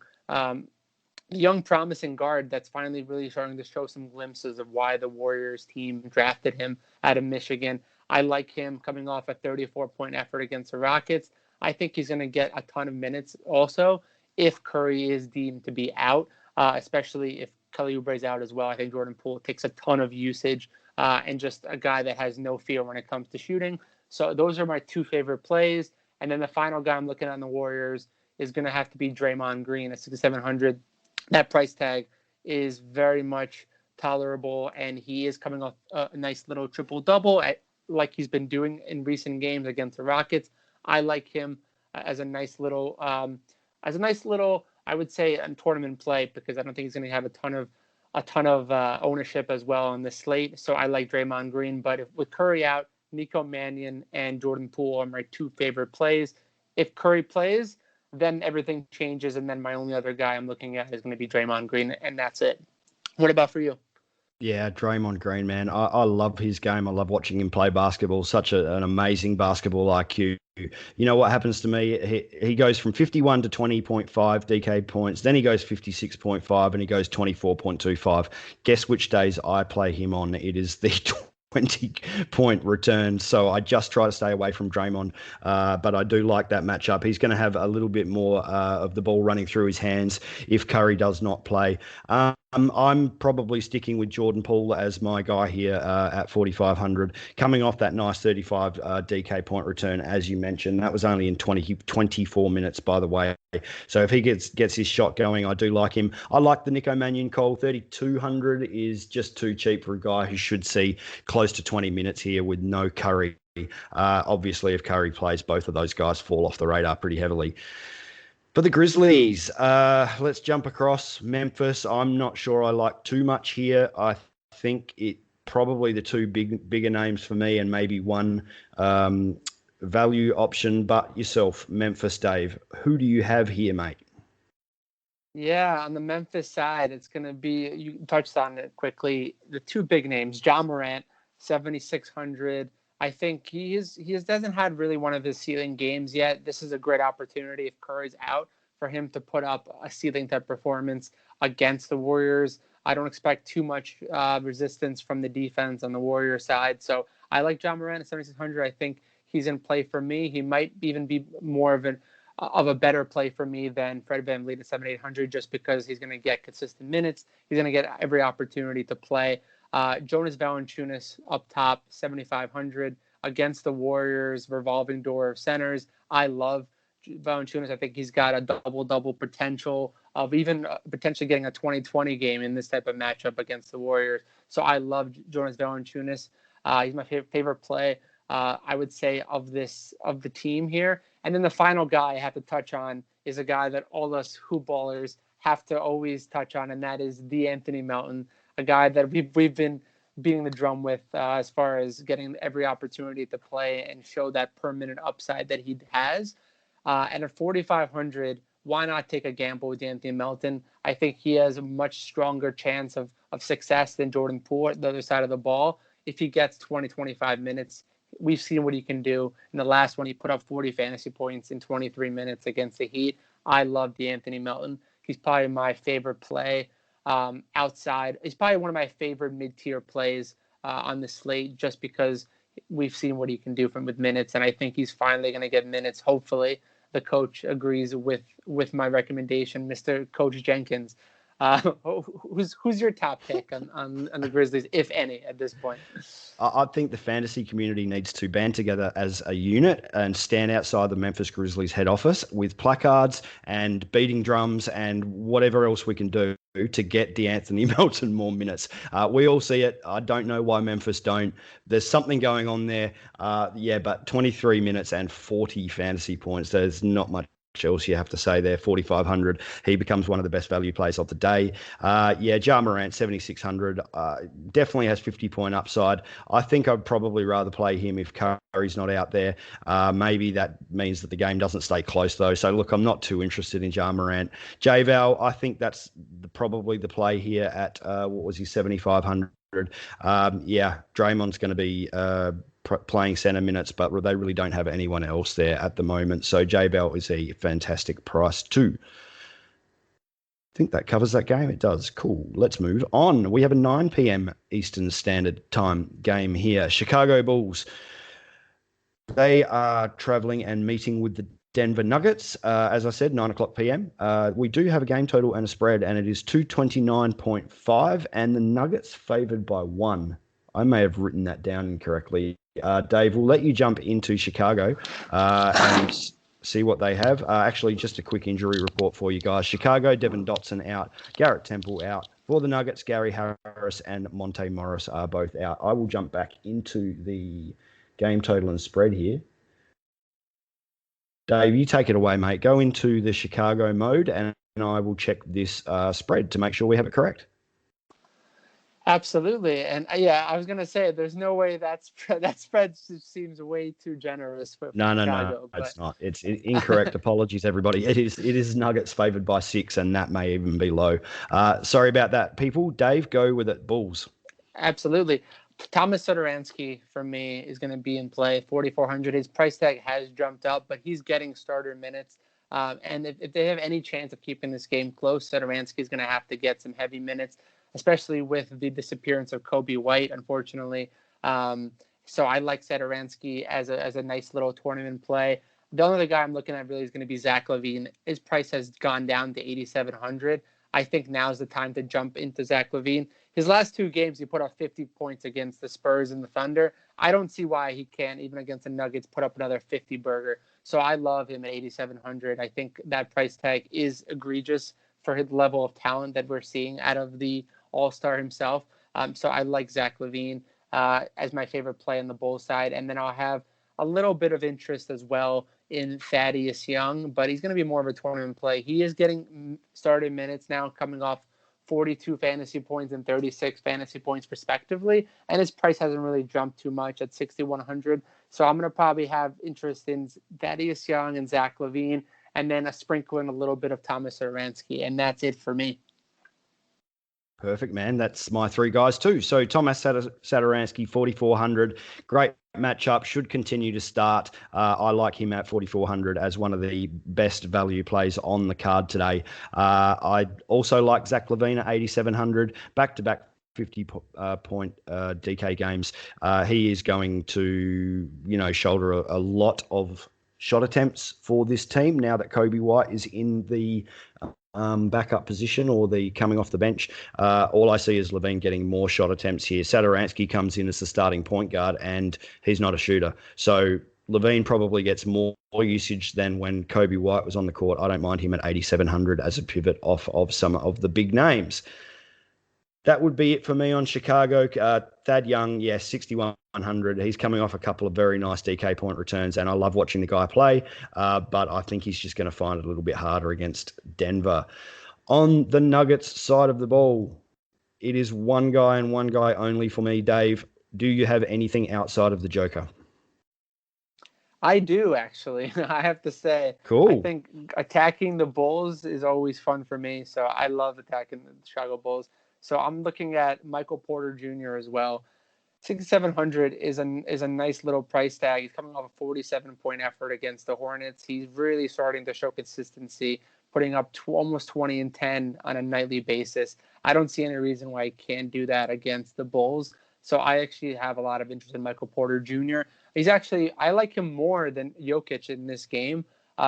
young promising guard that's finally really starting to show some glimpses of why the Warriors team drafted him out of Michigan. I like him coming off a 34-point effort against the Rockets. I think he's going to get a ton of minutes also if Curry is deemed to be out, especially if Kelly Oubre is out as well. I think Jordan Poole takes a ton of usage and just a guy that has no fear when it comes to shooting. So those are my two favorite plays. And then the final guy I'm looking at on the Warriors is going to have to be Draymond Green at 6,700. That price tag is very much tolerable, and he is coming off a nice little triple-double like he's been doing in recent games against the Rockets. I like him as a nice little, I would say, a tournament play, because I don't think he's going to have a ton of ownership as well on this slate. So I like Draymond Green, but with Curry out, Nico Manion and Jordan Poole are my two favorite plays. If Curry plays, then everything changes, and then my only other guy I'm looking at is going to be Draymond Green, and that's it. What about for you? Yeah, Draymond Green, man. I love his game. I love watching him play basketball. Such an amazing basketball IQ. You know what happens to me? He goes from 51 to 20.5 DK points. Then he goes 56.5 and he goes 24.25. Guess which days I play him on? It is the 20-point return. So I just try to stay away from Draymond, but I do like that matchup. He's going to have a little bit more of the ball running through his hands if Curry does not play. I'm probably sticking with Jordan Poole as my guy here at 4,500, coming off that nice 35 DK point return, as you mentioned. That was only in 24 minutes, by the way. So if he gets his shot going, I do like him. I like the Nico Manion call. 3,200 is just too cheap for a guy who should see close to 20 minutes here with no Curry. Obviously, if Curry plays, both of those guys fall off the radar pretty heavily. For the Grizzlies, let's jump across Memphis. I'm not sure I like too much here. I think it probably the two bigger names for me, and maybe one value option. But yourself, Memphis, Dave, who do you have here, mate? Yeah, on the Memphis side, it's going to be, you touched on it quickly, the two big names, Ja Morant, 7,600. I think he doesn't have really one of his ceiling games yet. This is a great opportunity if Curry's out for him to put up a ceiling type performance against the Warriors. I don't expect too much resistance from the defense on the Warrior side. So I like Ja Morant at 7,600. I think he's in play for me. He might even be more of a better play for me than Fred VanVleet at 7,800, just because he's going to get consistent minutes. He's going to get every opportunity to play. Jonas Valenciunis up top, 7,500 against the Warriors, revolving door of centers. I love Valenciunis. I think he's got a double-double potential of even potentially getting a 20-20 game in this type of matchup against the Warriors. So I love Jonas Valenciunis. He's my favorite play, I would say, of the team here. And then the final guy I have to touch on is a guy that all us hoopballers have to always touch on, and that is D'Anthony Melton, a guy that we've been beating the drum with as far as getting every opportunity to play and show that per minute upside that he has. And at 4,500, why not take a gamble with D'Anthony Melton? I think he has a much stronger chance of success than Jordan Poole at the other side of the ball. If he gets 20, 25 minutes, we've seen what he can do. In the last one, he put up 40 fantasy points in 23 minutes against the Heat. I love D'Anthony Melton. He's probably my favorite play outside. He's probably one of my favorite mid-tier plays on the slate, just because we've seen what he can do with minutes, and I think he's finally going to get minutes. Hopefully, the coach agrees with my recommendation, Mr. Coach Jenkins. Who's your top pick on the Grizzlies, if any, at this point? I think the fantasy community needs to band together as a unit and stand outside the Memphis Grizzlies head office with placards and beating drums and whatever else we can do to get D'Anthony Melton more minutes. We all see it. I don't know why Memphis don't. There's something going on there. But 23 minutes and 40 fantasy points, there's not much else you have to say there. 4,500, he becomes one of the best value plays of the day. Ja Morant, 7,600, definitely has 50-point upside. I think I'd probably rather play him if Curry's not out there. Maybe that means that the game doesn't stay close, though. So, look, I'm not too interested in Ja Morant. J-Val, I think that's probably the play here at, 7,500. Draymond's going to be playing center minutes, but they really don't have anyone else there at the moment. So J-Bell is a fantastic price too. think that covers that game. It does. Cool. Let's move on. We have a 9 p.m. Eastern Standard Time game here. Chicago Bulls. They are traveling and meeting with the Denver Nuggets. As I said, 9 o'clock p.m. We do have a game total and a spread, and it is 229.5, and the Nuggets favored by 1. I may have written that down incorrectly. Dave, we'll let you jump into Chicago and see what they have. Actually, just a quick injury report for you guys. Chicago, Devin Dotson out. Garrett Temple out. For the Nuggets, Gary Harris and Monte Morris are both out. I will jump back into the game total and spread here. Dave, you take it away, mate. Go into the Chicago mode, and I will check this spread to make sure we have it correct. Absolutely. And I was going to say, there's no way that spread seems way too generous for Chicago. No, it's not. It's incorrect. Apologies, everybody. It is Nuggets favored by 6, and that may even be low. Sorry about that, people. Dave, go with it. Bulls. Absolutely. Thomas Sodaransky, for me, is going to be in play, 4,400. His price tag has jumped up, but he's getting starter minutes. And if they have any chance of keeping this game close, Sodaransky is going to have to get some heavy minutes, especially with the disappearance of Kobe White, unfortunately. So I like Sodaransky as a nice little tournament play. The only other guy I'm looking at really is going to be Zach Levine. His price has gone down to 8,700. I think now's the time to jump into Zach Levine. His last 2 games, he put up 50 points against the Spurs and the Thunder. I don't see why he can't, even against the Nuggets, put up another 50 burger. So I love him at 8,700. I think that price tag is egregious for his level of talent that we're seeing out of the All-Star himself. So I like Zach Levine as my favorite play on the Bulls side. And then I'll have a little bit of interest as well in Thaddeus Young, but he's going to be more of a tournament play. He is getting started minutes now, coming off 42 fantasy points and 36 fantasy points respectively, and his price hasn't really jumped too much at 6,100. So I'm going to probably have interest in Thaddeus Young and Zach Levine, and then a sprinkle in a little bit of Thomas Sodaransky, and that's it for me. Perfect, man. That's my 3 guys too. So Thomas Sodaransky, 4,400. Great matchup. Should continue to start. I like him at 4,400 as one of the best value plays on the card today. I also like Zach Levine at 8,700. Back-to-back 50-point DK games. He is going to, shoulder a lot of shot attempts for this team now that Kobe White is in the backup position or the coming off the bench. All I see is Levine getting more shot attempts here. Sodaransky comes in as the starting point guard, and he's not a shooter. So Levine probably gets more usage than when Kobe White was on the court. I don't mind him at 8,700 as a pivot off of some of the big names. That would be it for me on Chicago. Thad Young, 6,100. He's coming off a couple of very nice DK point returns, and I love watching the guy play, but I think he's just going to find it a little bit harder against Denver. On the Nuggets side of the ball, it is one guy and one guy only for me. Dave, do you have anything outside of the Joker? I do, actually. I have to say. Cool. I think attacking the Bulls is always fun for me, so I love attacking the Chicago Bulls. So I'm looking at Michael Porter Jr. as well. 6,700 is a nice little price tag. He's coming off a 47-point effort against the Hornets. He's really starting to show consistency, putting up almost 20 and 10 on a nightly basis. I don't see any reason why he can't do that against the Bulls. So I actually have a lot of interest in Michael Porter Jr. I like him more than Jokic in this game,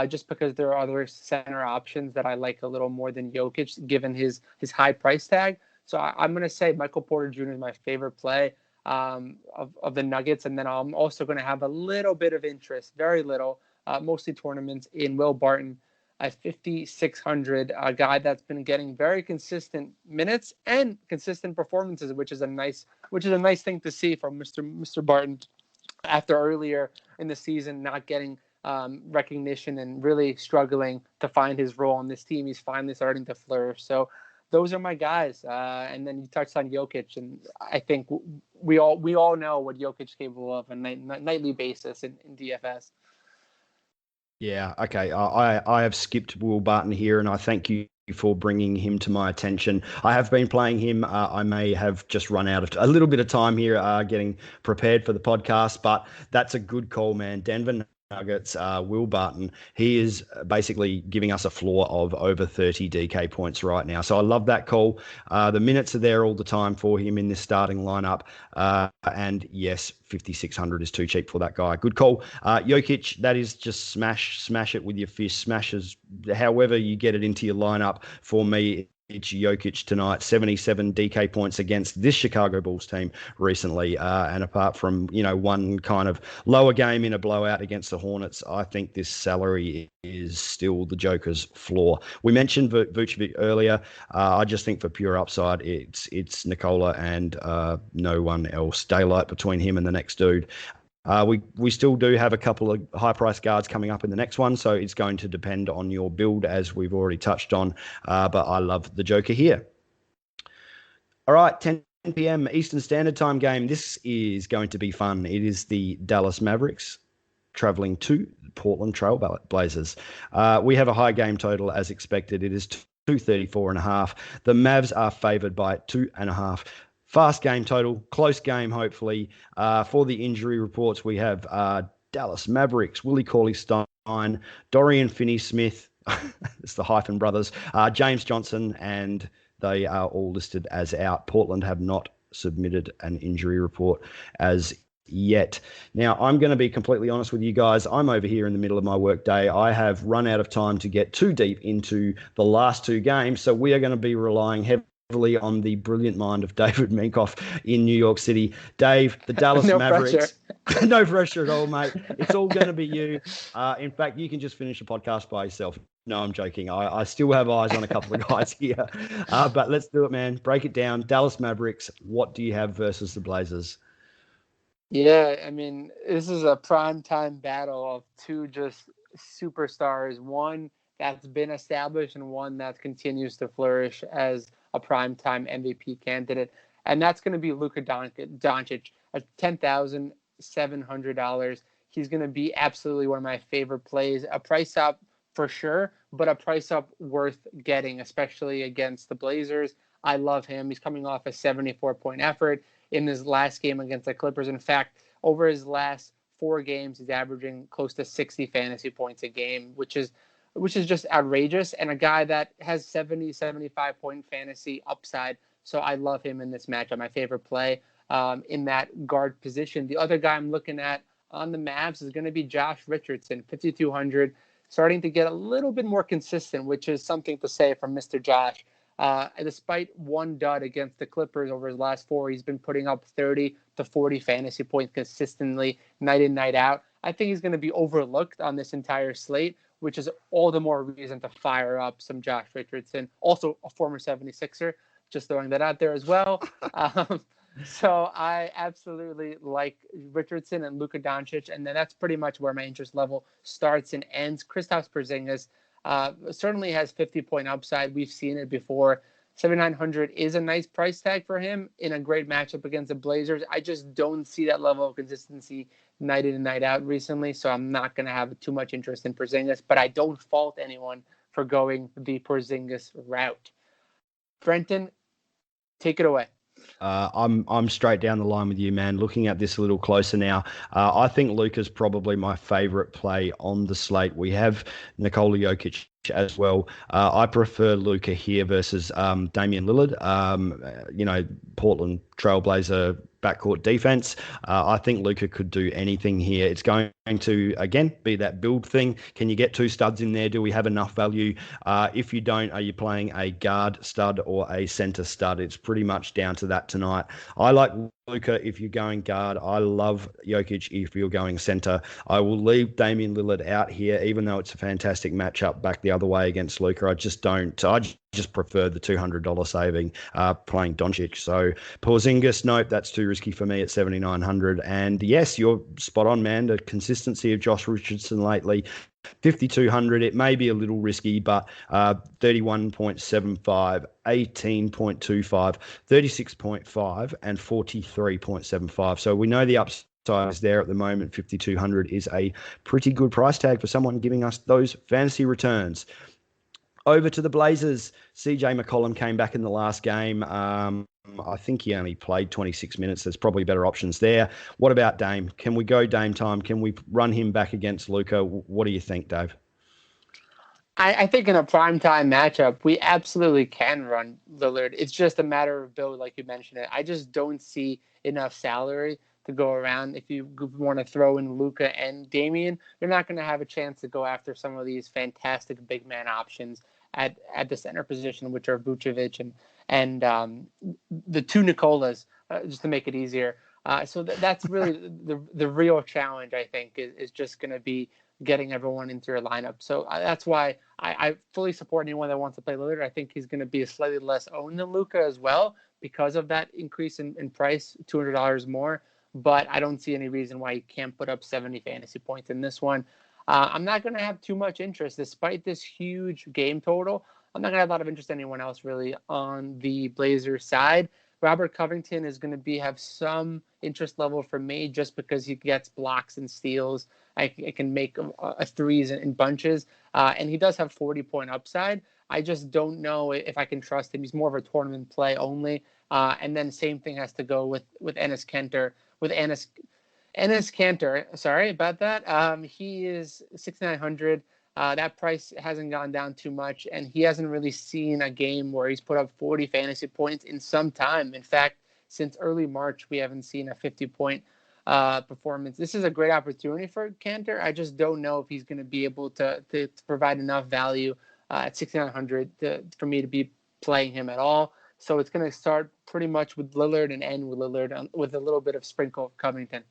just because there are other center options that I like a little more than Jokic, given his high price tag. So I'm going to say Michael Porter Jr. is my favorite play of the Nuggets. And then I'm also going to have a little bit of interest, very little, mostly tournaments, in Will Barton at 5,600, a guy that's been getting very consistent minutes and consistent performances, which is a nice thing to see from Mr. Barton after earlier in the season not getting recognition and really struggling to find his role on this team. He's finally starting to flourish. So those are my guys. And then you touched on Jokic, and I think we all know what Jokic is capable of on a nightly basis in DFS. Yeah, okay. I have skipped Will Barton here, and I thank you for bringing him to my attention. I have been playing him. I may have just run out of a little bit of time here getting prepared for the podcast, but that's a good call, man. Denver Nuggets, Will Barton, he is basically giving us a floor of over 30 DK points right now. So I love that call. The minutes are there all the time for him in this starting lineup. And yes, 5,600 is too cheap for that guy. Good call. Jokic, that is just smash it with your fist. Smashes however you get it into your lineup. For me, it's Jokic tonight, 77 DK points against this Chicago Bulls team recently. And apart from, one kind of lower game in a blowout against the Hornets, I think this salary is still the Joker's floor. We mentioned Vucevic earlier. I just think for pure upside, it's Nikola and no one else. Daylight between him and the next dude. We still do have a couple of high-priced guards coming up in the next one, so it's going to depend on your build, as we've already touched on. But I love the Joker here. All right, 10 p.m. Eastern Standard Time game. This is going to be fun. It is the Dallas Mavericks traveling to Portland Trail Blazers. We have a high game total as expected. It is 234.5. The Mavs are favored by 2.5. Fast game total, close game, hopefully. For the injury reports, we have Dallas Mavericks, Willie Cauley-Stein, Dorian Finney-Smith, it's the Hyphen brothers, James Johnson, and they are all listed as out. Portland have not submitted an injury report as yet. Now, I'm going to be completely honest with you guys. I'm over here in the middle of my work day. I have run out of time to get too deep into the last two games, so we are going to be relying heavily on the brilliant mind of David Minkoff in New York City. Dave, the Dallas Mavericks. No pressure at all, mate. It's all going to be you. In fact, you can just finish the podcast by yourself. No, I'm joking. I still have eyes on a couple of guys here. But let's do it, man. Break it down. Dallas Mavericks, what do you have versus the Blazers? Yeah, I mean, this is a primetime battle of two just superstars. One that's been established and one that continues to flourish as a primetime MVP candidate. And that's going to be Luka Doncic at $10,700. He's going to be absolutely one of my favorite plays. A price up for sure, but a price up worth getting, especially against the Blazers. I love him. He's coming off a 74-point effort in his last game against the Clippers. In fact, over his last 4 games, he's averaging close to 60 fantasy points a game, which is just outrageous, and a guy that has 75-point fantasy upside. So I love him in this matchup. My favorite play in that guard position. The other guy I'm looking at on the Mavs is going to be Josh Richardson, 5,200, starting to get a little bit more consistent, which is something to say from Mr. Josh. Despite one dud against the Clippers over his last 4, he's been putting up 30 to 40 fantasy points consistently, night in, night out. I think he's going to be overlooked on this entire slate, which is all the more reason to fire up some Josh Richardson, also a former 76er, just throwing that out there as well. So I absolutely like Richardson and Luka Doncic, and then that's pretty much where my interest level starts and ends. Kristaps Porzingis certainly has 50-point upside. We've seen it before. 7,900 is a nice price tag for him in a great matchup against the Blazers. I just don't see that level of consistency night in and night out recently, so I'm not going to have too much interest in Porzingis, but I don't fault anyone for going the Porzingis route. Brenton, take it away. I'm straight down the line with you, man. Looking at this a little closer now, I think Luka's probably my favorite play on the slate. We have Nikola Jokic as well. I prefer Luka here versus Damian Lillard. Portland Trailblazer backcourt defense. I think Luka could do anything here. It's going to, again, be that build thing. Can you get 2 studs in there? Do we have enough value? If you don't, are you playing a guard stud or a center stud? It's pretty much down to that tonight. I like Luka if you're going guard. I love Jokic if you're going center. I will leave Damian Lillard out here, even though it's a fantastic matchup back the other way against Luka. I just prefer the $200 saving playing Doncic. So Porzingis, nope, that's too risky for me at 7,900. And yes, you're spot on, man. The consistency of Josh Richardson lately, 5,200. It may be a little risky, but 31.75, 18.25, 36.5, and 43.75. So we know the upside is there at the moment. 5,200 is a pretty good price tag for someone giving us those fantasy returns. Over to the Blazers. CJ McCollum came back in the last game. I think he only played 26 minutes. There's probably better options there. What about Dame? Can we go Dame time? Can we run him back against Luka? What do you think, Dave? I think in a primetime matchup, we absolutely can run Lillard. It's just a matter of build, like you mentioned it. I just don't see enough salary to go around. If you want to throw in Luka and Damian, you're not going to have a chance to go after some of these fantastic big man options at the center position, which are Vucevic and the two Nikolas, just to make it easier. So that's really the real challenge, I think, is just going to be getting everyone into your lineup. So that's why I fully support anyone that wants to play Lillard. I think he's going to be a slightly less owned than Luka as well because of that increase in price, $200 more. But I don't see any reason why he can't put up 70 fantasy points in this one. I'm not going to have too much interest, despite this huge game total. I'm not going to have a lot of interest in anyone else really on the Blazers side. Robert Covington is going to have some interest level for me just because he gets blocks and steals. I can make a threes in bunches. And he does have 40-point upside. I just don't know if I can trust him. He's more of a tournament play only. And then same thing has to go with Enes Kanter. With Enes Kanter, sorry about that. He is 6,900. That price hasn't gone down too much, and he hasn't really seen a game where he's put up 40 fantasy points in some time. In fact, since early March, we haven't seen a 50-point performance. This is a great opportunity for Kanter. I just don't know if he's going to be able to provide enough value at 6,900 for me to be playing him at all. So it's going to start pretty much with Lillard and end with Lillard with a little bit of sprinkle of Covington.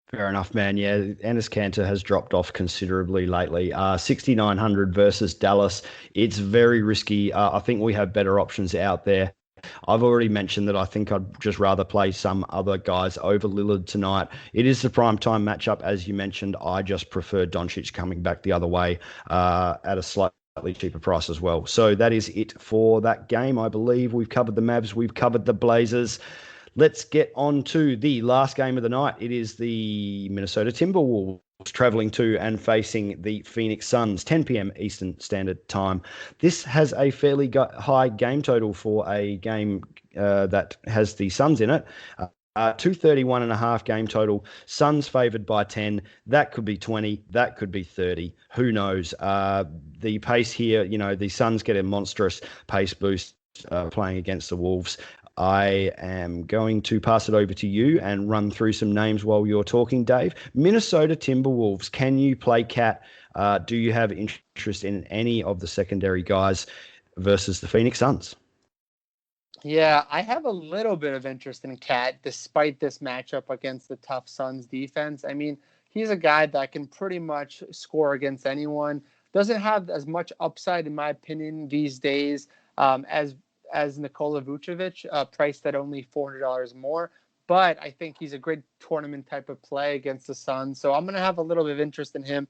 Fair enough, man. Yeah, Enes Kanter has dropped off considerably lately. 6,900 versus Dallas. It's very risky. I think we have better options out there. I've already mentioned that I think I'd just rather play some other guys over Lillard tonight. It is the primetime matchup, as you mentioned. I just prefer Doncic coming back the other way at a slightly cheaper price as well. So that is it for that game. I believe we've covered the Mavs. We've covered the Blazers. Let's get on to the last game of the night. It is the Minnesota Timberwolves traveling to and facing the Phoenix Suns, 10 p.m. Eastern Standard Time. This has a fairly high game total for a game that has the Suns in it. 231.5 game total. Suns favored by 10. That could be 20. That could be 30. Who knows? The pace here, the Suns get a monstrous pace boost playing against the Wolves. I am going to pass it over to you and run through some names while you're talking, Dave. Minnesota Timberwolves, can you play Cat? Do you have interest in any of the secondary guys versus the Phoenix Suns? Yeah, I have a little bit of interest in Cat, despite this matchup against the tough Suns defense. I mean, he's a guy that can pretty much score against anyone. Doesn't have as much upside, in my opinion, these days as Nikola Vujovic, priced at only $400 more. But I think he's a great tournament type of play against the Suns. So I'm going to have a little bit of interest in him.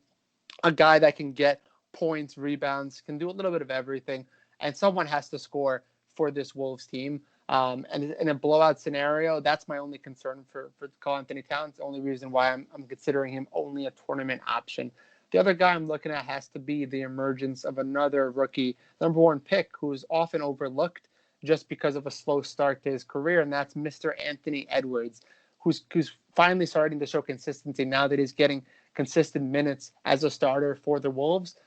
A guy that can get points, rebounds, can do a little bit of everything. And someone has to score for this Wolves team. And in a blowout scenario, that's my only concern for Karl Anthony Towns. The only reason why I'm considering him only a tournament option. The other guy I'm looking at has to be the emergence of another rookie, number one pick, who's often overlooked just because of a slow start to his career, and that's Mr. Anthony Edwards, who's finally starting to show consistency now that he's getting consistent minutes as a starter for the Wolves.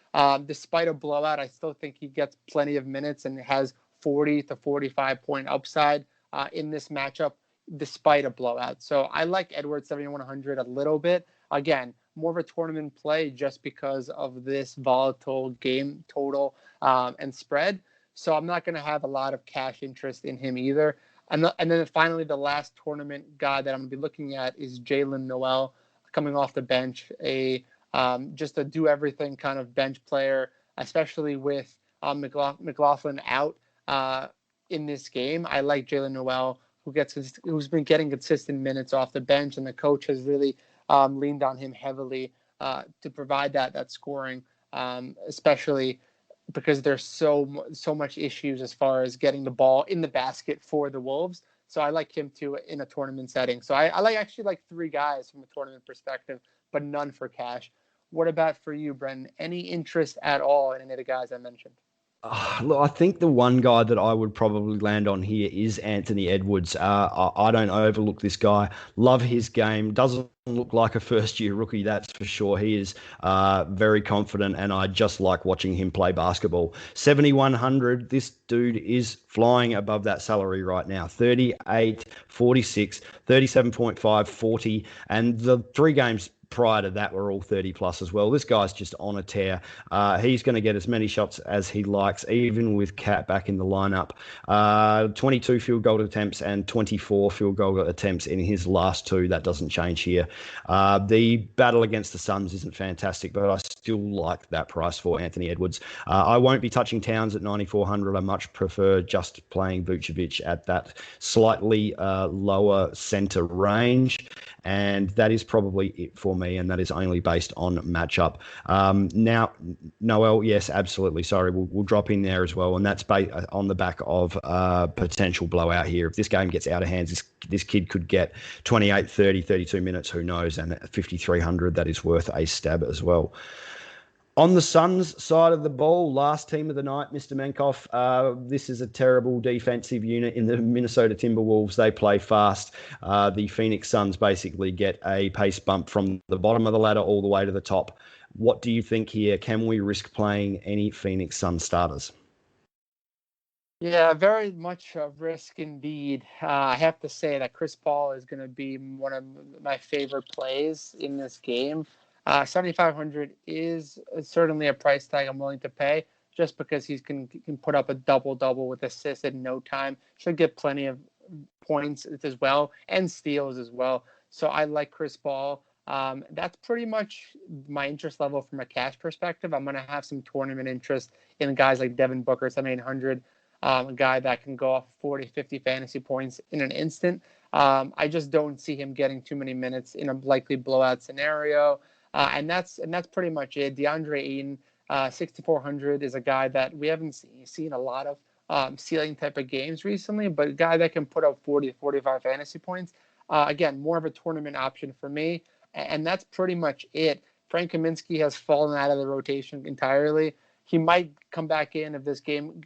Despite a blowout, I still think he gets plenty of minutes and has 40 to 45-point upside in this matchup, despite a blowout. So I like Edwards 7,100 a little bit. Again, more of a tournament play just because of this volatile game total and spread. So I'm not going to have a lot of cash interest in him either. And then finally, the last tournament guy that I'm going to be looking at is Jalen Noel, coming off the bench, just a do-everything kind of bench player, especially with McLaughlin out in this game. I like Jalen Noel, who's been getting consistent minutes off the bench, and the coach has really leaned on him heavily to provide that scoring, especially because there's so much issues as far as getting the ball in the basket for the Wolves. So I like him too in a tournament setting. So I actually like three guys from a tournament perspective, but none for cash. What about for you, Brenton? Any interest at all in any of the guys I mentioned? Look, I think the one guy that I would probably land on here is Anthony Edwards. I don't overlook this guy. Love his game. Doesn't look like a first-year rookie, that's for sure. He is very confident, and I just like watching him play basketball. 7,100. This dude is flying above that salary right now. 38, 46, 37.5, 40, and the 3 games prior to that were all 30 plus as well. This guy's just on a tear. He's going to get as many shots as he likes, even with Cat back in the lineup. 22 field goal attempts and 24 field goal attempts in his last 2. That doesn't change here. The battle against the Suns isn't fantastic, but I still like that price for Anthony Edwards. I won't be touching Towns at 9,400. I much prefer just playing Vucevic at that slightly lower center range. And that is probably it for me, and that is only based on matchup. Now, Noel, yes, absolutely. Sorry, we'll drop in there as well, and that's on the back of potential blowout here. If this game gets out of hands, this kid could get 28, 30, 32 minutes, who knows, and at 5,300, that is worth a stab as well. On the Suns side of the ball, last team of the night, Mr. Menkoff. This is a terrible defensive unit in the Minnesota Timberwolves. They play fast. The Phoenix Suns basically get a pace bump from the bottom of the ladder all the way to the top. What do you think here? Can we risk playing any Phoenix Suns starters? Yeah, very much a risk indeed. I have to say that Chris Paul is going to be one of my favorite plays in this game. 7,500 is certainly a price tag I'm willing to pay, just because he can put up a double-double with assists in no time. Should get plenty of points as well, and steals as well. So I like Chris Paul. That's pretty much my interest level from a cash perspective. I'm going to have some tournament interest in guys like Devin Booker, 7,800, a guy that can go off 40, 50 fantasy points in an instant. I just don't see him getting too many minutes in a likely blowout scenario. And that's pretty much it. DeAndre Ayton, 6,400, is a guy that we haven't seen a lot of ceiling type of games recently, but a guy that can put up 40 to 45 fantasy points. Again, more of a tournament option for me. And that's pretty much it. Frank Kaminsky has fallen out of the rotation entirely. He might come back in if this game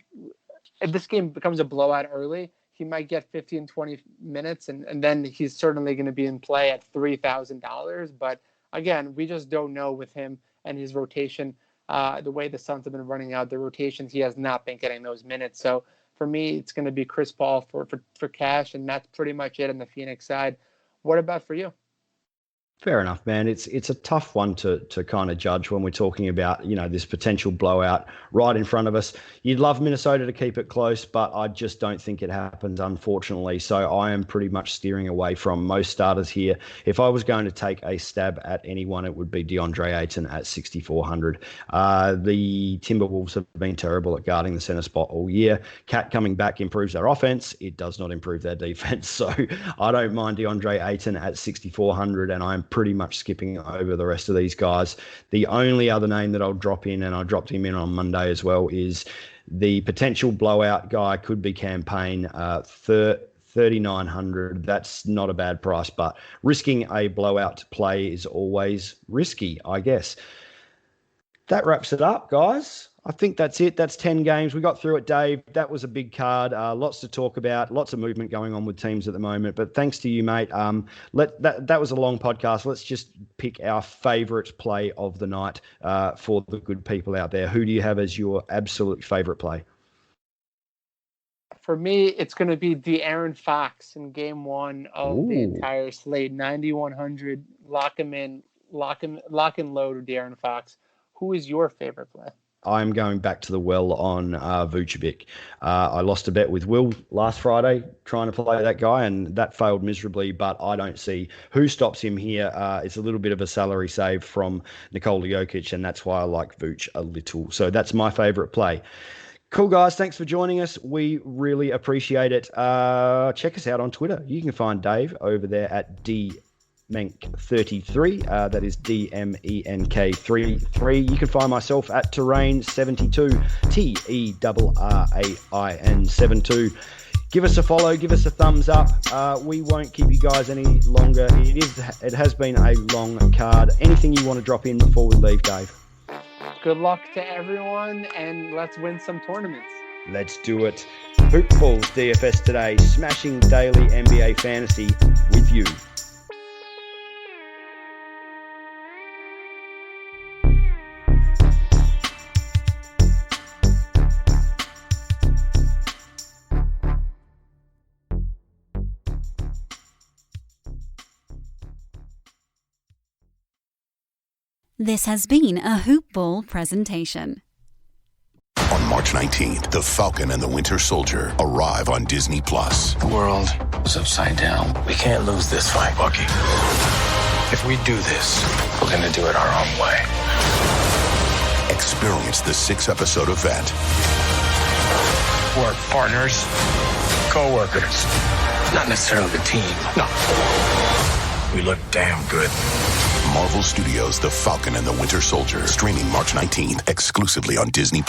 becomes a blowout early. He might get 15, 20 minutes, and then he's certainly going to be in play at $3,000. But again, we just don't know with him and his rotation. The way the Suns have been running out the rotations, he has not been getting those minutes. So for me, it's going to be Chris Paul for cash, and that's pretty much it on the Phoenix side. What about for you? Fair enough, man. It's a tough one to kind of judge when we're talking about, this potential blowout right in front of us. You'd love Minnesota to keep it close, but I just don't think it happens, unfortunately. So I am pretty much steering away from most starters here. If I was going to take a stab at anyone, it would be DeAndre Ayton at 6,400. The Timberwolves have been terrible at guarding the center spot all year. Cat coming back improves their offense. It does not improve their defense. So I don't mind DeAndre Ayton at 6,400, and I'm pretty much skipping over the rest of these guys. The only other name that I'll drop in, and I dropped him in on Monday as well, is the potential blowout guy. Could be Campaign, 3,900. That's not a bad price, but risking a blowout play is always risky, I guess. That wraps it up, guys. I think that's it. That's 10 games. We got through it, Dave. That was a big card. Lots to talk about. Lots of movement going on with teams at the moment. But thanks to you, mate. That was a long podcast. Let's just pick our favourite play of the night for the good people out there. Who do you have as your absolute favourite play? For me, it's going to be Darren Fox in game one of the entire slate. 9,100. Lock him in. Lock and load Darren Fox. Who is your favorite play? I'm going back to the well on Vucevic. I lost a bet with Will last Friday trying to play that guy, and that failed miserably, but I don't see who stops him here. It's a little bit of a salary save from Nikola Jokic, and that's why I like Vuce a little. So that's my favourite play. Cool, guys. Thanks for joining us. We really appreciate it. Check us out on Twitter. You can find Dave over there at DMenk33, that is DMENK33. You can find myself at Terrain72, TERRAIN72. Give us a follow, give us a thumbs up. We won't keep you guys any longer. It has been a long card. Anything you want to drop in before we leave, Dave? Good luck to everyone, and let's win some tournaments. Let's do it. HoopBall's DFS today, smashing daily NBA fantasy with you. This has been a HoopBall presentation. On March 19th, The Falcon and the Winter Soldier arrive on Disney+. The world is upside down. We can't lose this fight, Bucky. If we do this, we're going to do it our own way. Experience the 6-episode event. Work partners, co-workers, not necessarily the team. No. We look damn good. Marvel Studios' The Falcon and the Winter Soldier, streaming March 19th, exclusively on Disney+.